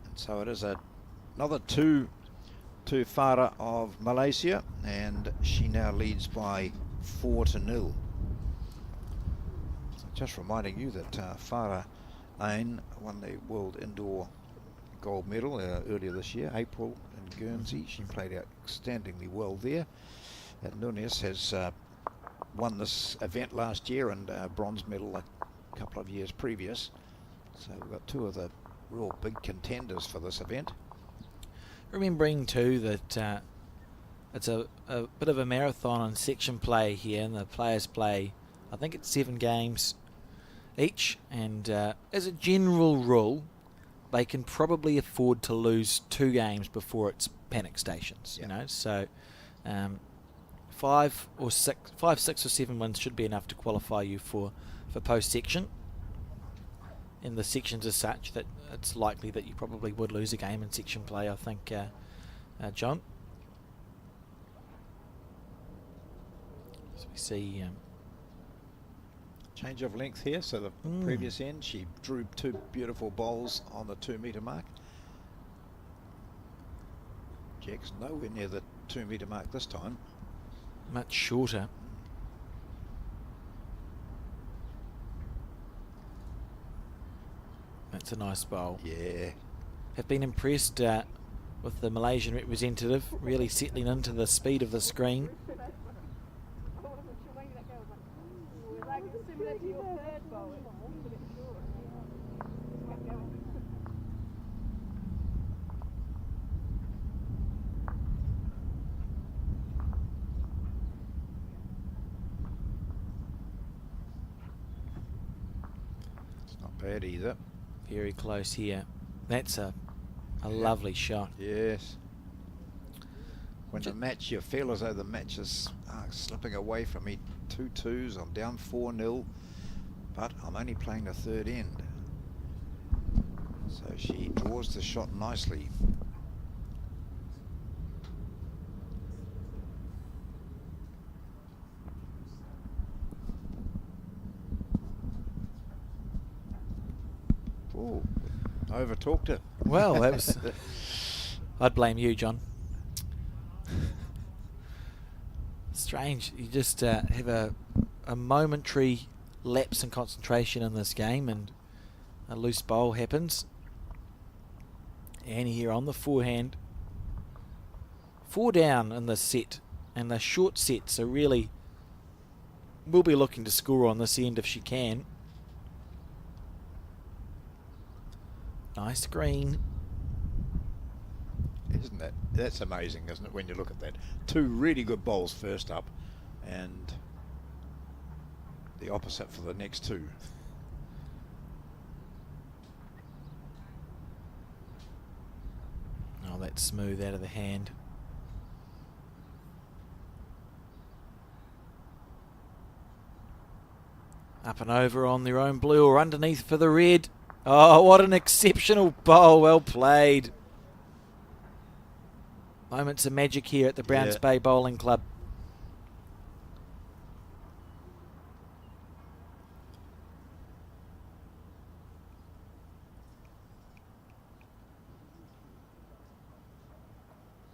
And so it is a another two to Farah of Malaysia, and she now leads by 4-0. So just reminding you that Farah Ain won the World Indoor Gold Medal earlier this year, April in Guernsey. She played outstandingly well there. And Nunes has won this event last year and bronze medal a couple of years previous. So we've got two of the real big contenders for this event. Remembering too that it's a bit of a marathon on section play here, and the players play, I think it's 7 games each, and as a general rule they can probably afford to lose 2 games before it's panic stations. Yep. You know, so 5, 6 or 7 wins should be enough to qualify you for post section. In the sections as such, that it's likely that you probably would lose a game in section play, I think, John. So we see Change of length here, so the previous end she drew 2 beautiful bowls on the 2 metre mark. Jack's nowhere near the 2 metre mark this time. much shorter. That's a nice bowl. Yeah. Have been impressed with the Malaysian representative, really settling into the speed of the screen. It's not bad either. Very close here. That's a lovely shot. Yes. When the match, you feel as though the match is slipping away from me. 2-2s, I'm down 4-0, but I'm only playing the third end. So she draws the shot nicely. Oh, over-talked it. Well, that was... I'd blame you, John. Strange. You just have a momentary lapse in concentration in this game and a loose bowl happens. Annie here on the forehand. 4 down in this set, and the short sets are really... We'll be looking to score on this end if she can. Nice green. Isn't that? That's amazing, isn't it, when you look at that? 2 really good bowls first up, and the opposite for the next 2. Oh, that's smooth out of the hand. Up and over on their own blue or underneath for the red. Oh, what an exceptional bowl. Well played. Moments of magic here at the Browns Bay Bowling Club.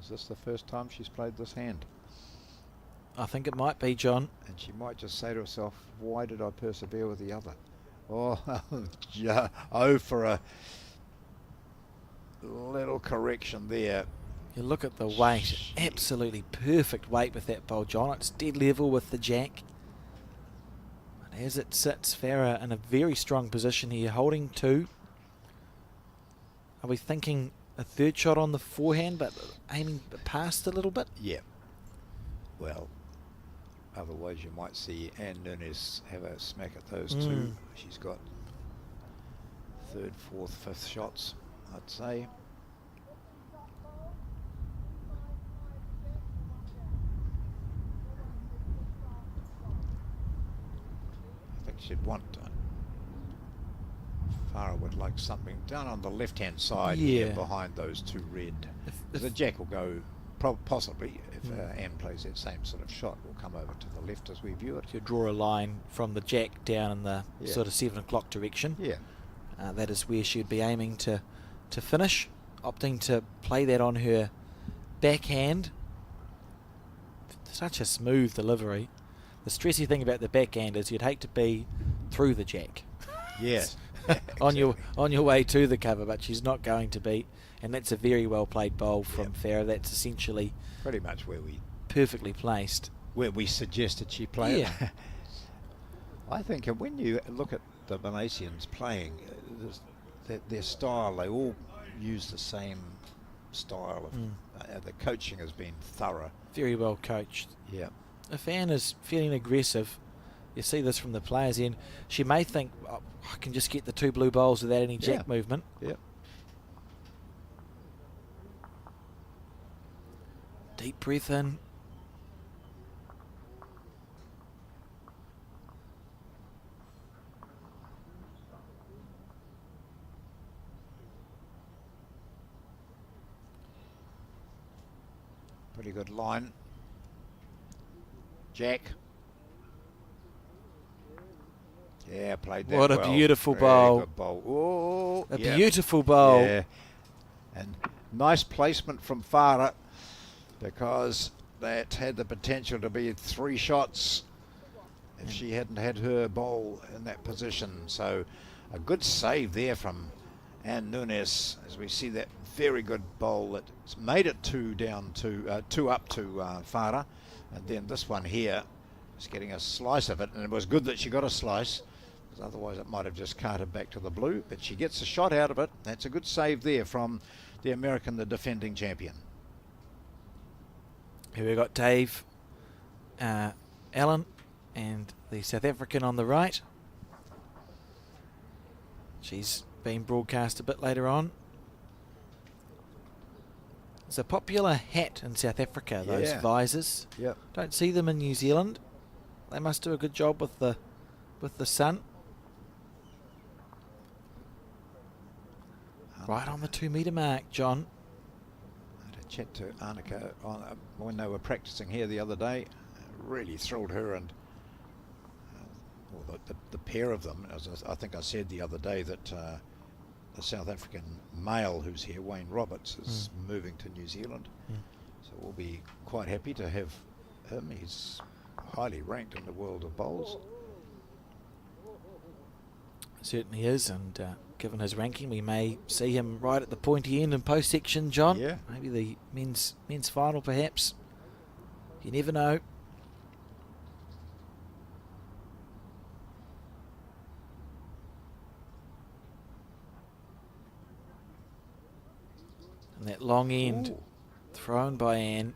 Is this the first time she's played this hand? I think it might be, John. And she might just say to herself, why did I persevere with the other? Oh, yeah. Oh, for a little correction there. You look at the weight, absolutely perfect weight with that bowl, John. It's dead level with the jack. And as it sits, Farah in a very strong position here, holding 2. Are we thinking a third shot on the forehand, but aiming past a little bit? Yeah. Well, otherwise you might see Anne Nunes have a smack at those 2. She's got 3rd, 4th, 5th shots, I'd say. I think she'd want Farah would like something down on the left-hand side here behind those 2 red. If the jack will go, possibly, if Anne plays that same sort of shot, will come over to the left as we view it. You draw a line from the jack down in the sort of 7 o'clock direction. Yeah. That is where she'd be aiming to finish. opting to play that on her backhand. Such a smooth delivery. The stressy thing about the backhand is you'd hate to be through the jack. Yes. on your way to the cover, but she's not going to be. And that's a very well played bowl from Farah. That's essentially pretty much where we perfectly placed. Where we suggested she play Yeah. it. I think when you look at the Malaysians playing, their style, they all use the same style. The coaching has been thorough. Very well coached. Yeah. If Anne is feeling aggressive, you see this from the players' end, she may think, oh, I can just get the 2 blue bowls without any jack movement. Yeah. Deep breath in. Pretty good line. Jack. Yeah, played that What a well. beautiful Very bowl. good bowl. Oh, A beautiful bowl. Yeah. And nice placement from Farah, because that had the potential to be 3 shots if she hadn't had her bowl in that position. So a good save there from Anne Nunes, as we see that very good bowl that's made it 2 up to Farah. And then this one here is getting a slice of it, and it was good that she got a slice, because otherwise it might have just carted back to the blue, but she gets a shot out of it. That's a good save there from the American, the defending champion. Here we've got Dave Allen and the South African on the right. She's being broadcast a bit later on. It's a popular hat in South Africa, those visors. Yep. Don't see them in New Zealand. They must do a good job with the sun. Right on the 2 metre mark, John. I had a chat to Annika when they were practicing here the other day. Really thrilled her, and the pair of them. As I think I said the other day that the South African male who's here, Wayne Roberts, is moving to New Zealand. So we'll be quite happy to have him. He's highly ranked in the world of bowls. Certainly is, and given his ranking, we may see him right at the pointy end and post section, John. Yeah. Maybe the men's final, perhaps. You never know. And that long end thrown by Anne.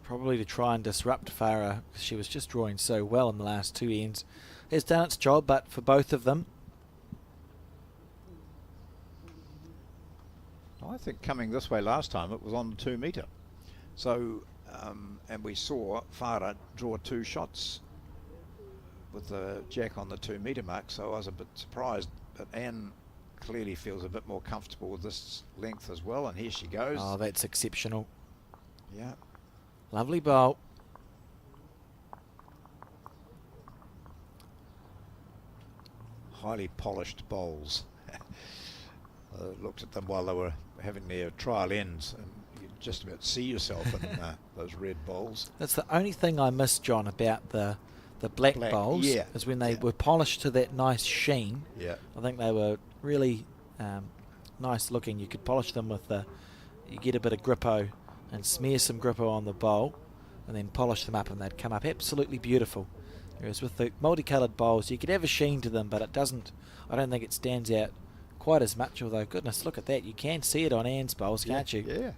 Probably to try and disrupt Farah, because she was just drawing so well in the last 2 ends. Has done its job, but for both of them. I think coming this way last time, it was on the 2 metre. So, and we saw Farah draw 2 shots with the jack on the 2 metre mark, so I was a bit surprised. But Anne clearly feels a bit more comfortable with this length as well, and here she goes. Oh, that's exceptional. Yeah. Lovely bowl. Highly polished bowls. Looked at them while they were having their trial ends, and you just about see yourself in those red bowls. That's the only thing I miss, John, about the black bowls, is when they were polished to that nice sheen. Yeah. I think they were really nice looking. You could polish them with you get a bit of grippo and smear some grippo on the bowl and then polish them up, and they'd come up absolutely beautiful. Whereas with the multicoloured bowls, you could have a sheen to them, but it doesn't, I don't think it stands out quite as much, although goodness, look at that, you can see it on Anne's bowls, can't you? Yeah.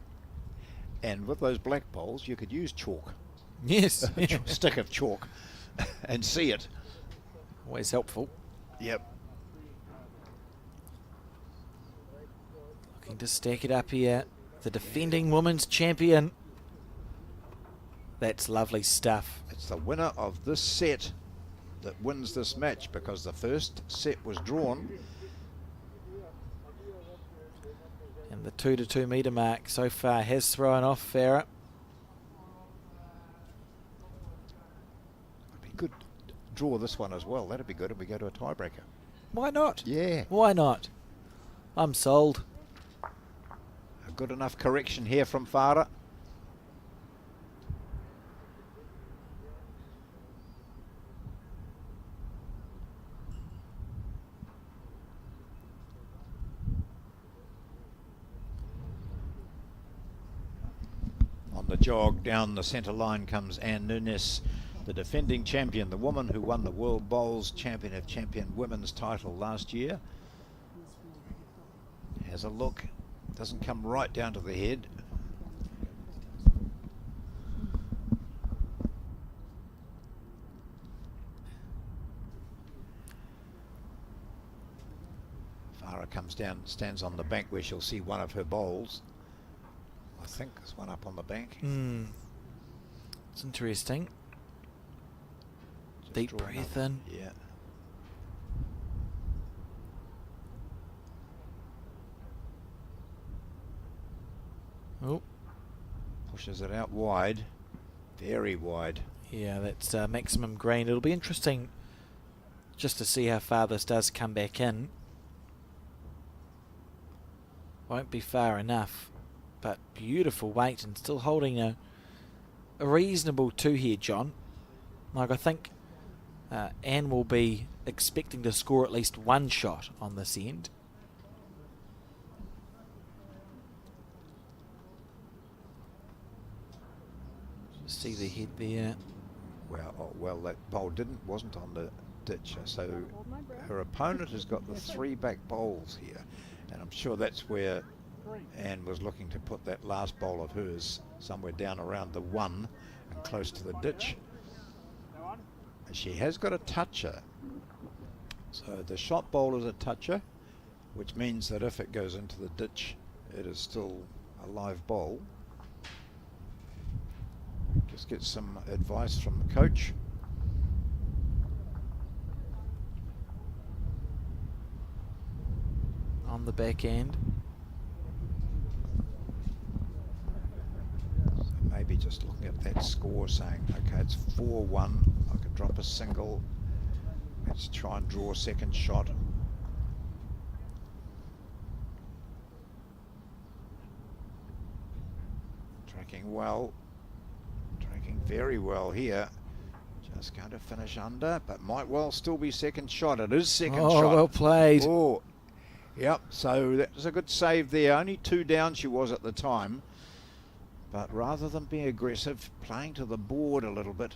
And with those black bowls, you could use chalk. Yes. A stick of chalk and see it. Always helpful. Yep. Looking to stack it up here. The defending women's champion. That's lovely stuff. It's the winner of this set that wins this match, because the first set was drawn. And the 2 to 2 metre mark so far has thrown off Farah. It'd be good to draw this one as well. That'd be good if we go to a tiebreaker. Why not? Yeah. Why not? I'm sold. A good enough correction here from Farah. On the jog down the centre line comes Anne Nunes, the defending champion, the woman who won the World Bowls Champion of Champion Women's title last year. Has a look, doesn't come right down to the head. Farah comes down, stands on the bank where she'll see one of her bowls. I think there's one up on the bank. It's interesting. Just Deep draw breath another. in. Yeah. Oh, Pushes it out wide. Very wide. yeah, that's maximum green. It'll be interesting just to see how far this does come back in. Won't be far enough, but beautiful weight and still holding a reasonable two here, John. Like, I think Anne will be expecting to score at least one shot on this end. See the head there. Well, that bowl wasn't on the ditch, so her opponent has got the three back bowls here, and I'm sure that's where Anne was looking to put that last bowl of hers, somewhere down around the one and close to the ditch. And she has got a toucher, so the shot bowl is a toucher, which means that if it goes into the ditch, it is still a live bowl. Just get some advice from the coach. On the back end. So maybe just looking at that score saying, okay, it's 4-1. I could drop a single. Let's try and draw a second shot. Tracking well. Tracking very well here. Just going to finish under, but might well still be second shot. It is second shot. Oh, well played. Oh, yep. So that was a good save there. Only 2 down she was at the time. But rather than being aggressive, playing to the board a little bit.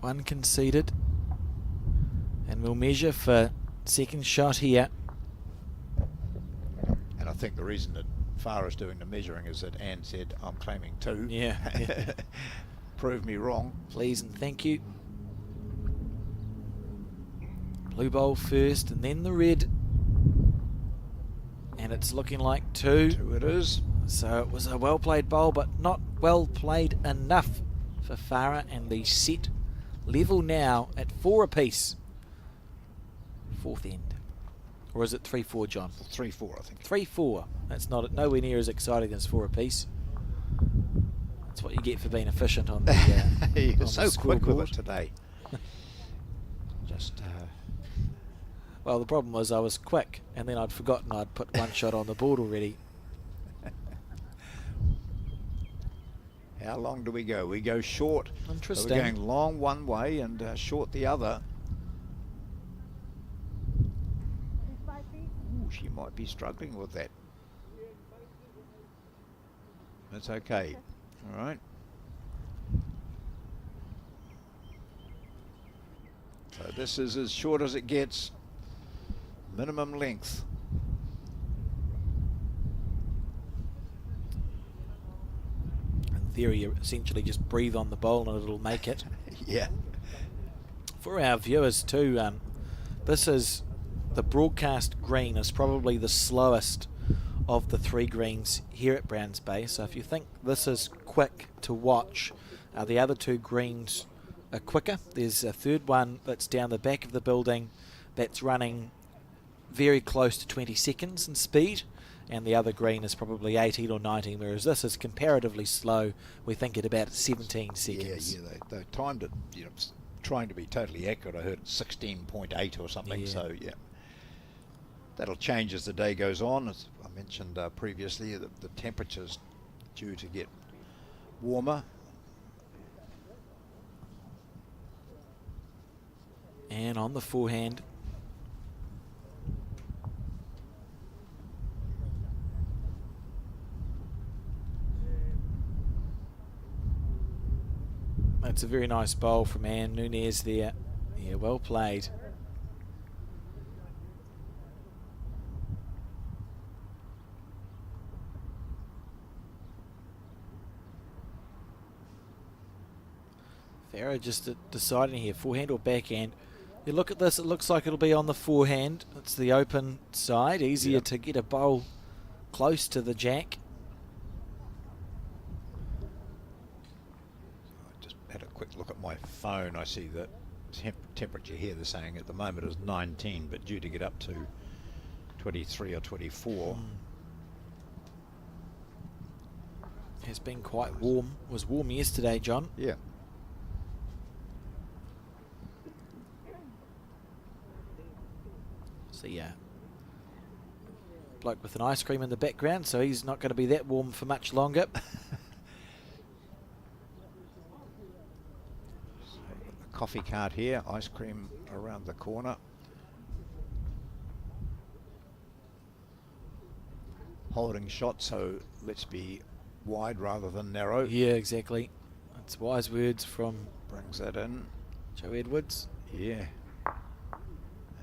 One conceded. And we'll measure for second shot here. And I think the reason that Farah's doing the measuring is that Anne said, I'm claiming 2. Yeah. Prove me wrong. Please and thank you. Blue bowl first and then the red. And it's looking like 2. 2 it is. So it was a well played bowl, but not well played enough for Farah, and the set level now at 4 apiece. Fourth end. Or is it 3-4, John? 3-4, I think. 3-4. That's not nowhere near as exciting as 4 apiece. That's what you get for being efficient on the You're on so the quick with scoreboard. it today. Just Well, the problem was I was quick, and then I'd forgotten I'd put one shot on the board already. how long do we go? We go short. Interesting. So we're going long one way and short the other. Ooh, she might be struggling with that. That's okay. All right. So this is as short as it gets. Minimum length. In theory, you essentially just breathe on the bowl and it'll make it. Yeah. For our viewers too, this is the broadcast green is probably the slowest of the 3 greens here at Browns Bay. So if you think this is quick to watch, the other 2 greens are quicker. There's a third one that's down the back of the building that's running very close to 20 seconds in speed, and the other green is probably 18 or 19, whereas this is comparatively slow. We think at about 17 seconds. Yeah, they timed it, trying to be totally accurate. I heard 16.8 or something. Yeah. So yeah, that'll change as the day goes on. As I mentioned previously, the temperature's due to get warmer. And on the forehand. That's a very nice bowl from Anne Nunez there. Yeah, well played. Farah just deciding here, forehand or backhand. You look at this, it looks like it'll be on the forehand. It's the open side, easier to get a bowl close to the jack. I just had a quick look at my phone. I see that temperature here, they're saying at the moment is 19, but due to get up to 23 or 24. Has been quite warm. It was warm yesterday, John. Yeah. See ya. Bloke with an ice cream in the background, so he's not going to be that warm for much longer. A coffee cart here, ice cream around the corner. Holding shot, so let's be wide rather than narrow. Yeah, exactly. That's wise words from Brings that in. Joe Edwards. Yeah.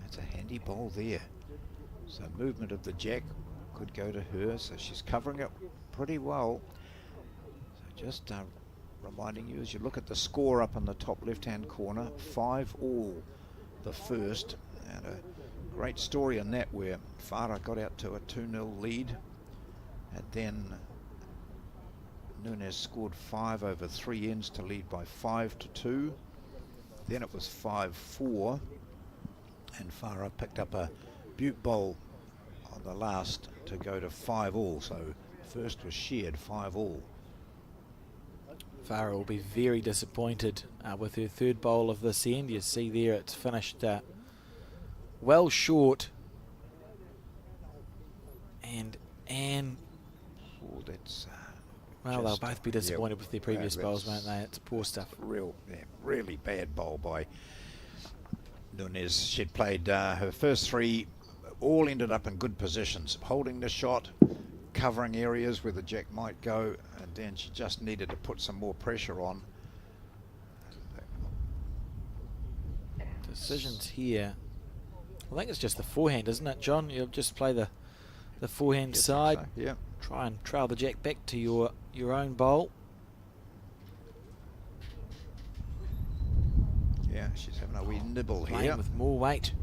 That's a handy bowl there. So movement of the jack could go to her, so she's covering it pretty well. So just reminding you as you look at the score up in the top left-hand corner, 5-all the first, and a great story in that where Farah got out to a 2-0 lead, and then Nunez scored 5 over 3 ends to lead by 5-2. Then it was 5-4, and Farah picked up a butte bowl on the last to go to 5-all. So first was shared 5-all. Farah will be very disappointed with her third bowl of this end. You see there it's finished well short. And Oh, that's well, they'll both be disappointed with their previous bowls, won't they? It's poor stuff. Really bad bowl by Nunez. She'd played her first 3, all ended up in good positions, holding the shot, covering areas where the jack might go, and then she just needed to put some more pressure on. Decisions here. I think it's just the forehand, isn't it, John? You'll just play the forehand side. So, yeah. Try and trail the jack back to your own bowl. Yeah, she's having a wee nibble Playing here. with more weight.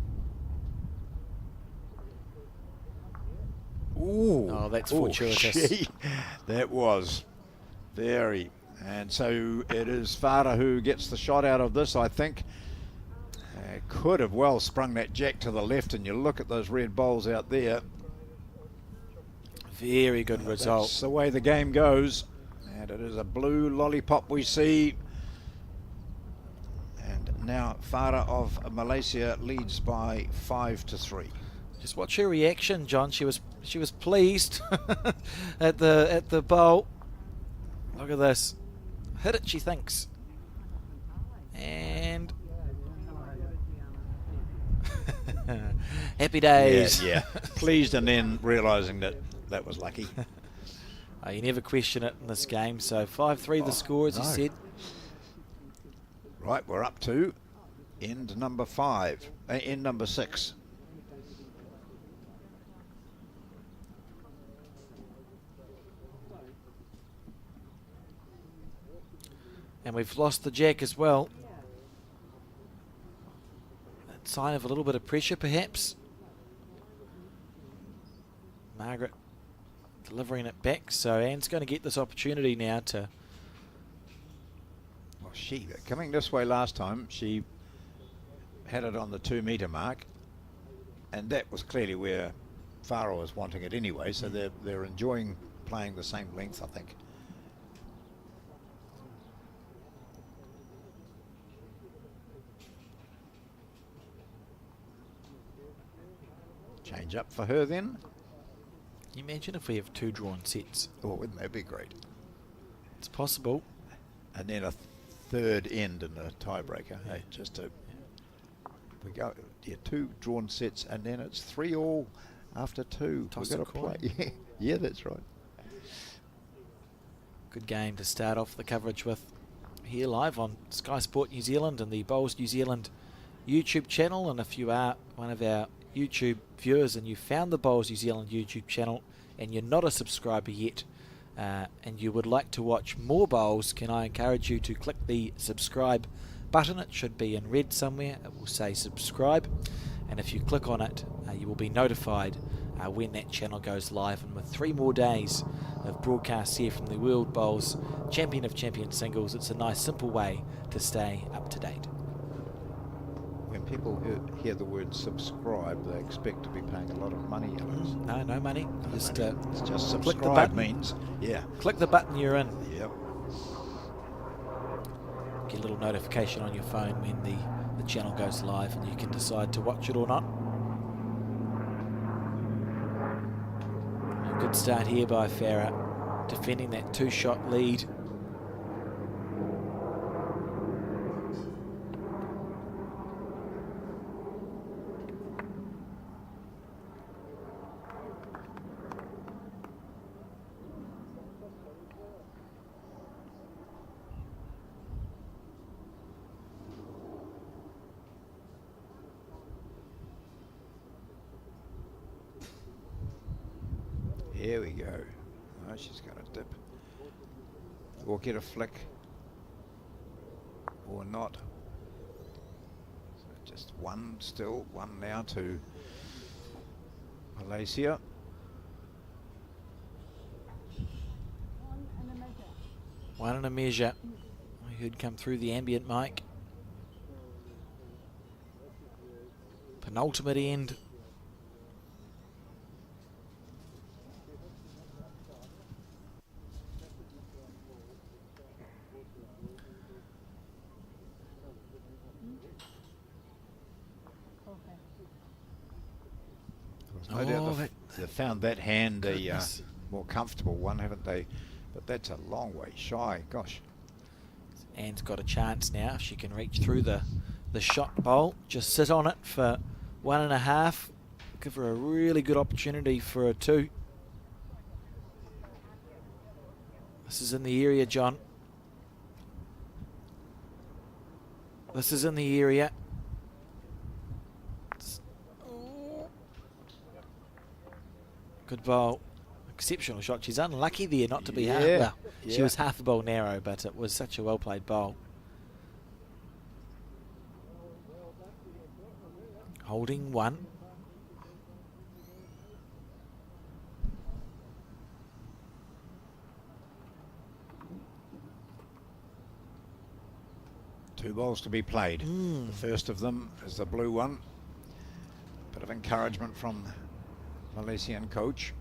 Ooh. Oh, that's fortuitous. Gee, that was very. And so it is Farah who gets the shot out of this, I think. Could have well sprung that jack to the left, and you look at those red bowls out there. Very good result. That's the way the game goes. And it is a blue lollipop we see. And now Farah of Malaysia leads by 5-3. Just watch her reaction, John. She was pleased at the bowl. Look at this. Hit it, she thinks. And happy days. Yeah. Pleased, and then realising that was lucky. You never question it in this game. So 5-3 the score, as you said. Right, we're up to end number 6. And we've lost the jack as well. That sign of a little bit of pressure, perhaps. Margaret delivering it back, so Anne's going to get this opportunity now to... Well, coming this way last time, she had it on the 2-metre mark, and that was clearly where Farah was wanting it anyway, so they're enjoying playing the same length, I think. Change up for her then. Can you imagine if we have 2 drawn sets? Oh, wouldn't that be great? It's possible. And then a third end in the tiebreaker. Hey, just to we go 2 drawn sets, and then it's 3-all after 2. Toss We've a got to coin. play. Yeah, that's right. Good game to start off the coverage with here live on Sky Sport New Zealand and the Bowls New Zealand YouTube channel. And if you are one of our YouTube viewers and you found the Bowls New Zealand YouTube channel and you're not a subscriber yet, and you would like to watch more bowls, can I encourage you to click the subscribe button. It should be in red somewhere. It will say subscribe, and if you click on it, you will be notified when that channel goes live. And with 3 more days of broadcasts here from the World Bowls Champion of Champions Singles, it's a nice simple way to stay up to date. When people hear the word subscribe, they expect to be paying a lot of money, Alex. No money. Just It's just click the subscribe button. means, yeah. Click the button, you're in. Yep. Get a little notification on your phone when the channel goes live, and you can decide to watch it or not. A good start here by Farah, defending that 2-shot lead. Here we go. Oh, she's going to dip. Or get a flick. Or not. So just 1 still. 1 now to Malaysia. One and a measure. We heard come through the ambient mic. Penultimate end. No doubt they've found that hand a more comfortable one, haven't they? But that's a long way shy. Gosh. Anne's got a chance now if she can reach through the shot bowl. Just sit on it for 1.5. Give her a really good opportunity for a 2. This is in the area, John. This is in the area. Good bowl. Exceptional shot. She's unlucky there not to be half. Well, she was half the bowl narrow, but it was such a well played bowl. Holding 1. Two bowls to be played. The first of them is the blue one. Bit of encouragement from Malaysian coach.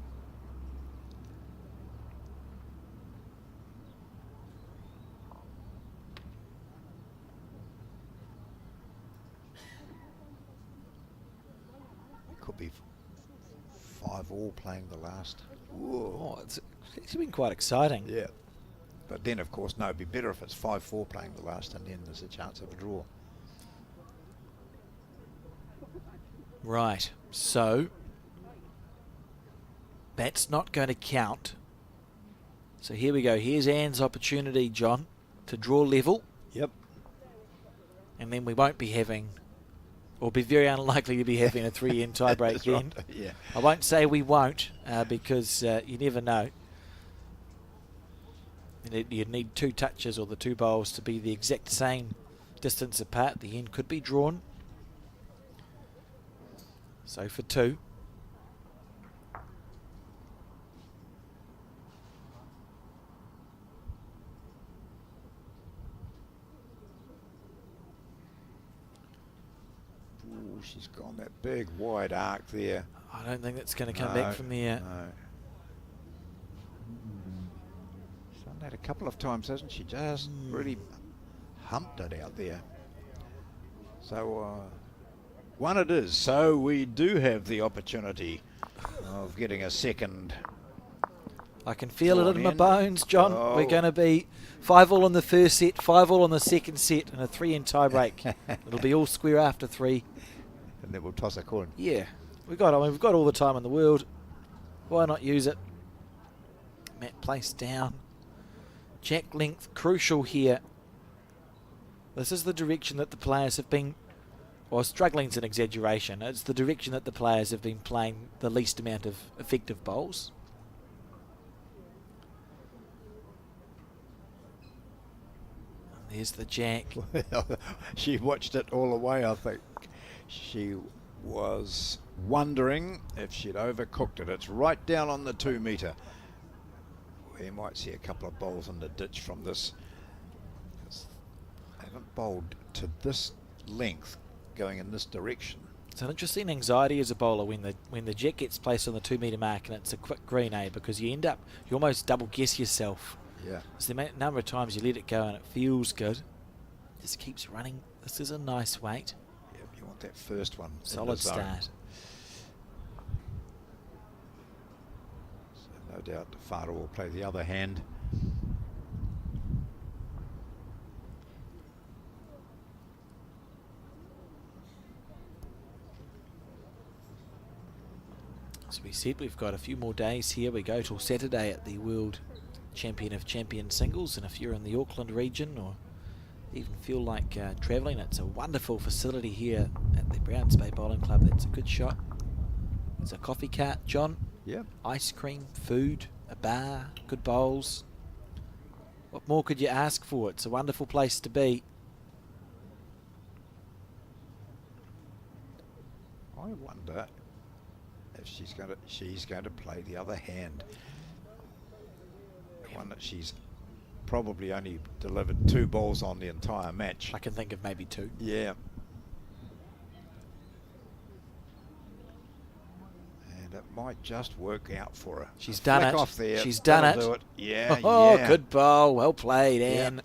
Could be 5-all playing the last. Oh, it's actually been quite exciting. Yeah. But then, of course, no, it'd be better if it's 5-4 playing the last, and then there's a chance of a draw. Right, so that's not going to count. So here we go. Here's Anne's opportunity, John, to draw level. Yep. And then we won't be having, or be very unlikely to be having, a 3-end tiebreak then. Right. Yeah. I won't say we won't, because you never know. You'd need 2 touches or the 2 bowls to be the exact same distance apart. The end could be drawn. So for 2. Ooh, she's gone that big wide arc there. I don't think that's going to come back from there. No. She's done that a couple of times, hasn't she? Just really humped it out there. So one it is. So we do have the opportunity of getting a second. I can feel it in my in. bones, John. Oh. We're going to be 5-all in the first set, 5-all in the second set, and a 3-in tie break. It'll be all square after 3. And then we'll toss a coin. Yeah, we've got all the time in the world. Why not use it? Mat placed down. Jack length, crucial here. This is the direction that the players have been, well, struggling's an exaggeration. It's the direction that the players have been playing the least amount of effective bowls. And there's the jack. She watched it all the way, I think. She was wondering if she'd overcooked it. It's right down on the 2 metre. We might see a couple of bowls in the ditch from this. I haven't bowled to this length going in this direction. It's an interesting anxiety as a bowler when the jet gets placed on the 2 metre mark and it's a quick green, because you almost double guess yourself. Yeah. It's the number of times you let it go and it feels good. Just keeps running. This is a nice weight. Yep, you want that first one. Solid start. So no doubt Farah will play the other hand. As we said, we've got a few more days here. We go till Saturday at the World Champion of Champion Singles, and if you're in the Auckland region or even feel like travelling, it's a wonderful facility here at the Browns Bay Bowling Club. That's a good shot. There's a coffee cart, John. Yep. Ice cream, food, a bar, good bowls. What more could you ask for? It's a wonderful place to be. I wonder if she's going to play the other hand. One that she's probably only delivered 2 balls on the entire match. I can think of maybe 2. Yeah. And it might just work out for her. She's done it. Off there. She's done it. Do it. Yeah, Oh, yeah. good bowl. Well played, Anne.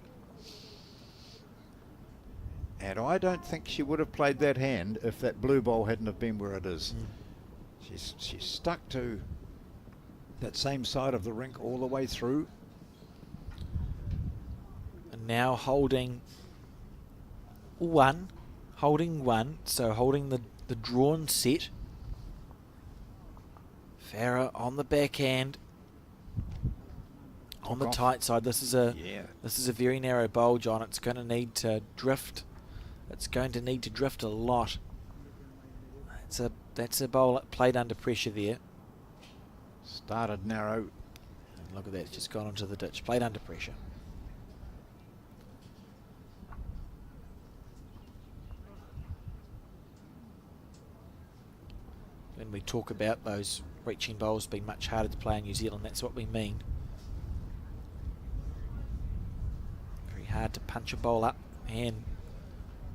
And I don't think she would have played that hand if that blue ball hadn't have been where it is. She's stuck to that same side of the rink all the way through. And now holding one, so holding the drawn set. Farah on the backhand, on the tight side. This is a very narrow bowl, John. It's going to need to drift. It's going to need to drift a lot. That's a bowl that played under pressure there. Started narrow. And look at that, it's just gone onto the ditch. Played under pressure. When we talk about those reaching bowls being much harder to play in New Zealand, that's what we mean. Very hard to punch a bowl up, and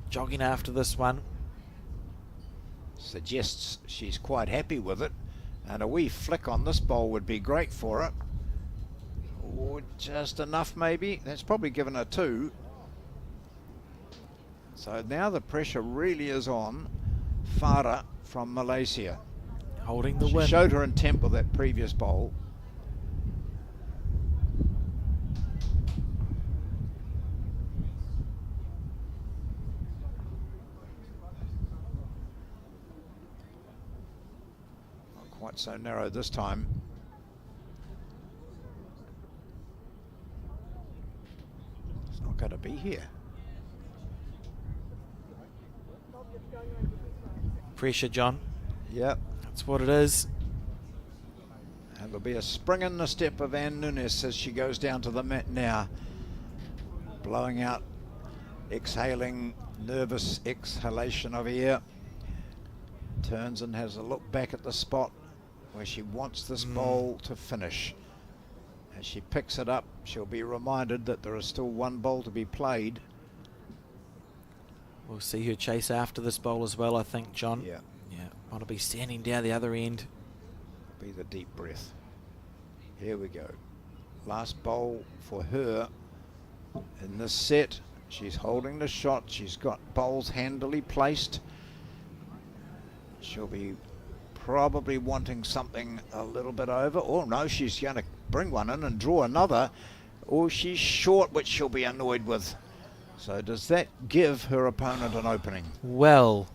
jogging after this one. Suggests she's quite happy with it, and a wee flick on this bowl would be great for her. Or just enough maybe. That's probably given her 2. So now the pressure really is on Farah from Malaysia. Holding the She win. showed her intent with that previous bowl. Not quite so narrow this time. It's not going to be here. Pressure, John. Yep. That's what it is. And there'll be a spring in the step of Anne Nunes as she goes down to the mat now. Blowing out, exhaling, nervous exhalation of air. Turns and has a look back at the spot where she wants this bowl to finish. As she picks it up, she'll be reminded that there is still 1 bowl to be played. We'll see her chase after this bowl as well, I think, John. Yeah. Yeah, want to be standing down the other end. Be the deep breath. Here we go. Last bowl for her in this set. She's holding the shot. She's got bowls handily placed. She'll be probably wanting something a little bit over. Oh no, she's going to bring one in and draw another. Or she's short, which she'll be annoyed with. So does that give her opponent an opening? Well,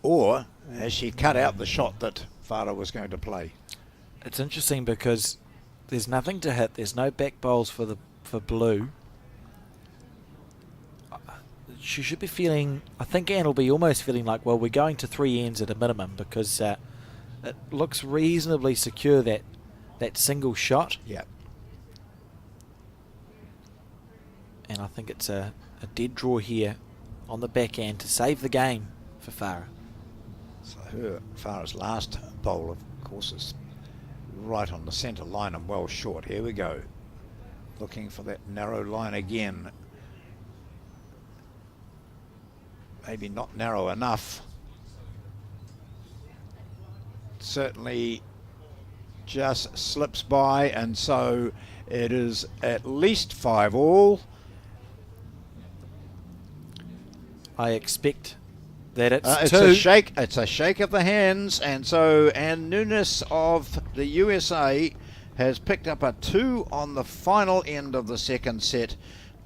or has she cut out the shot that Farah was going to play? it's interesting because there's nothing to hit. There's no back bowls for blue. She should be feeling, I think Anne will be almost feeling like, well, we're going to 3 ends at a minimum, because it looks reasonably secure, that single shot. Yeah. And I think it's a dead draw here on the backhand to save the game for Farah. So Farah's last bowl, of course, is right on the centre line and well short. Here we go. Looking for that narrow line again. Maybe not narrow enough. Certainly just slips by, and so it is at least 5 all. I expect that it's It's 2. a shake. It's a shake of the hands, and so Ann Nunes of the USA has picked up a 2 on the final end of the second set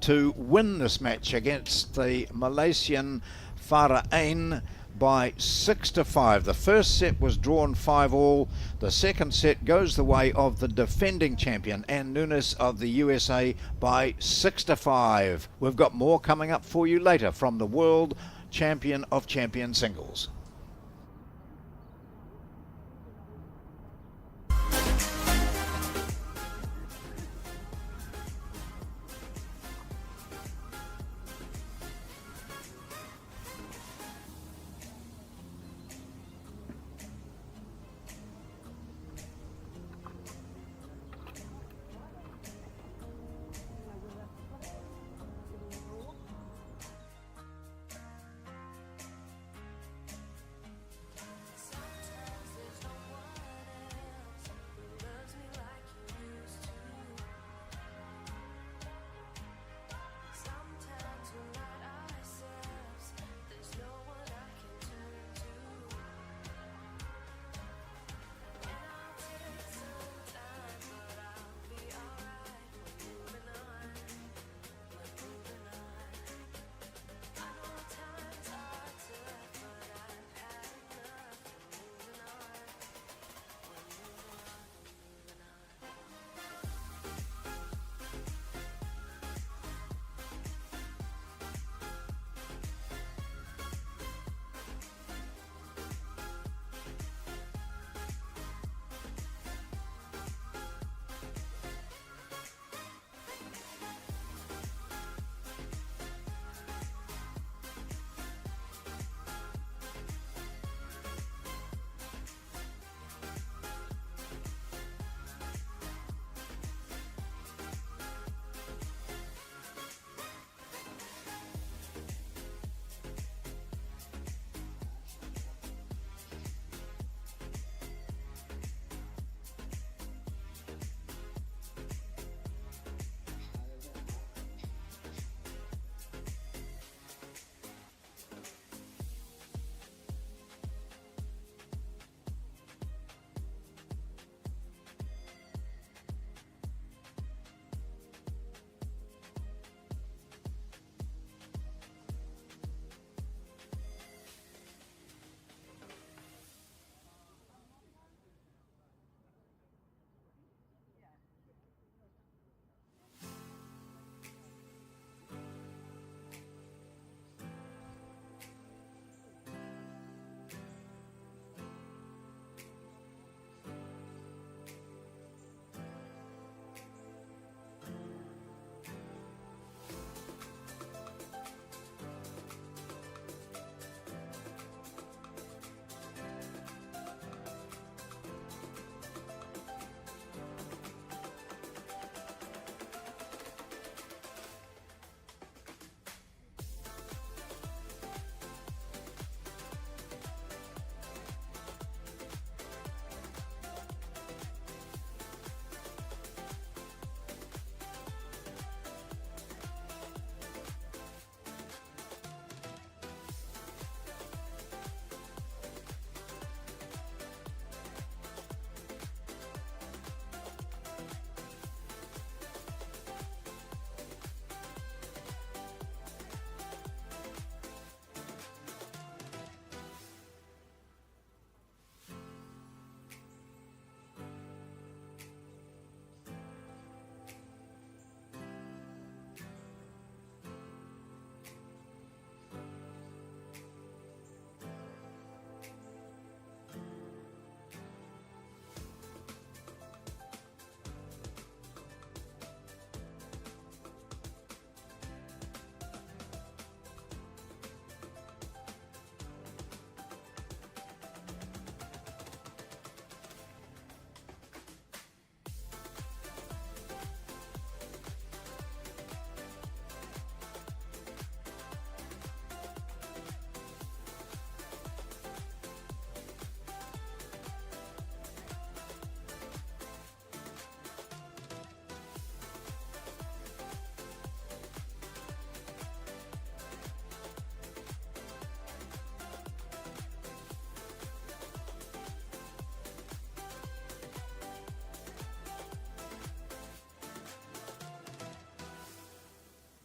to win this match against the Malaysian Farah Ain by 6-5. The first set was drawn 5 all. The second set goes the way of the defending champion Ann Nunes of the USA by 6-5. We've got more coming up for you later from the world champion of champion singles.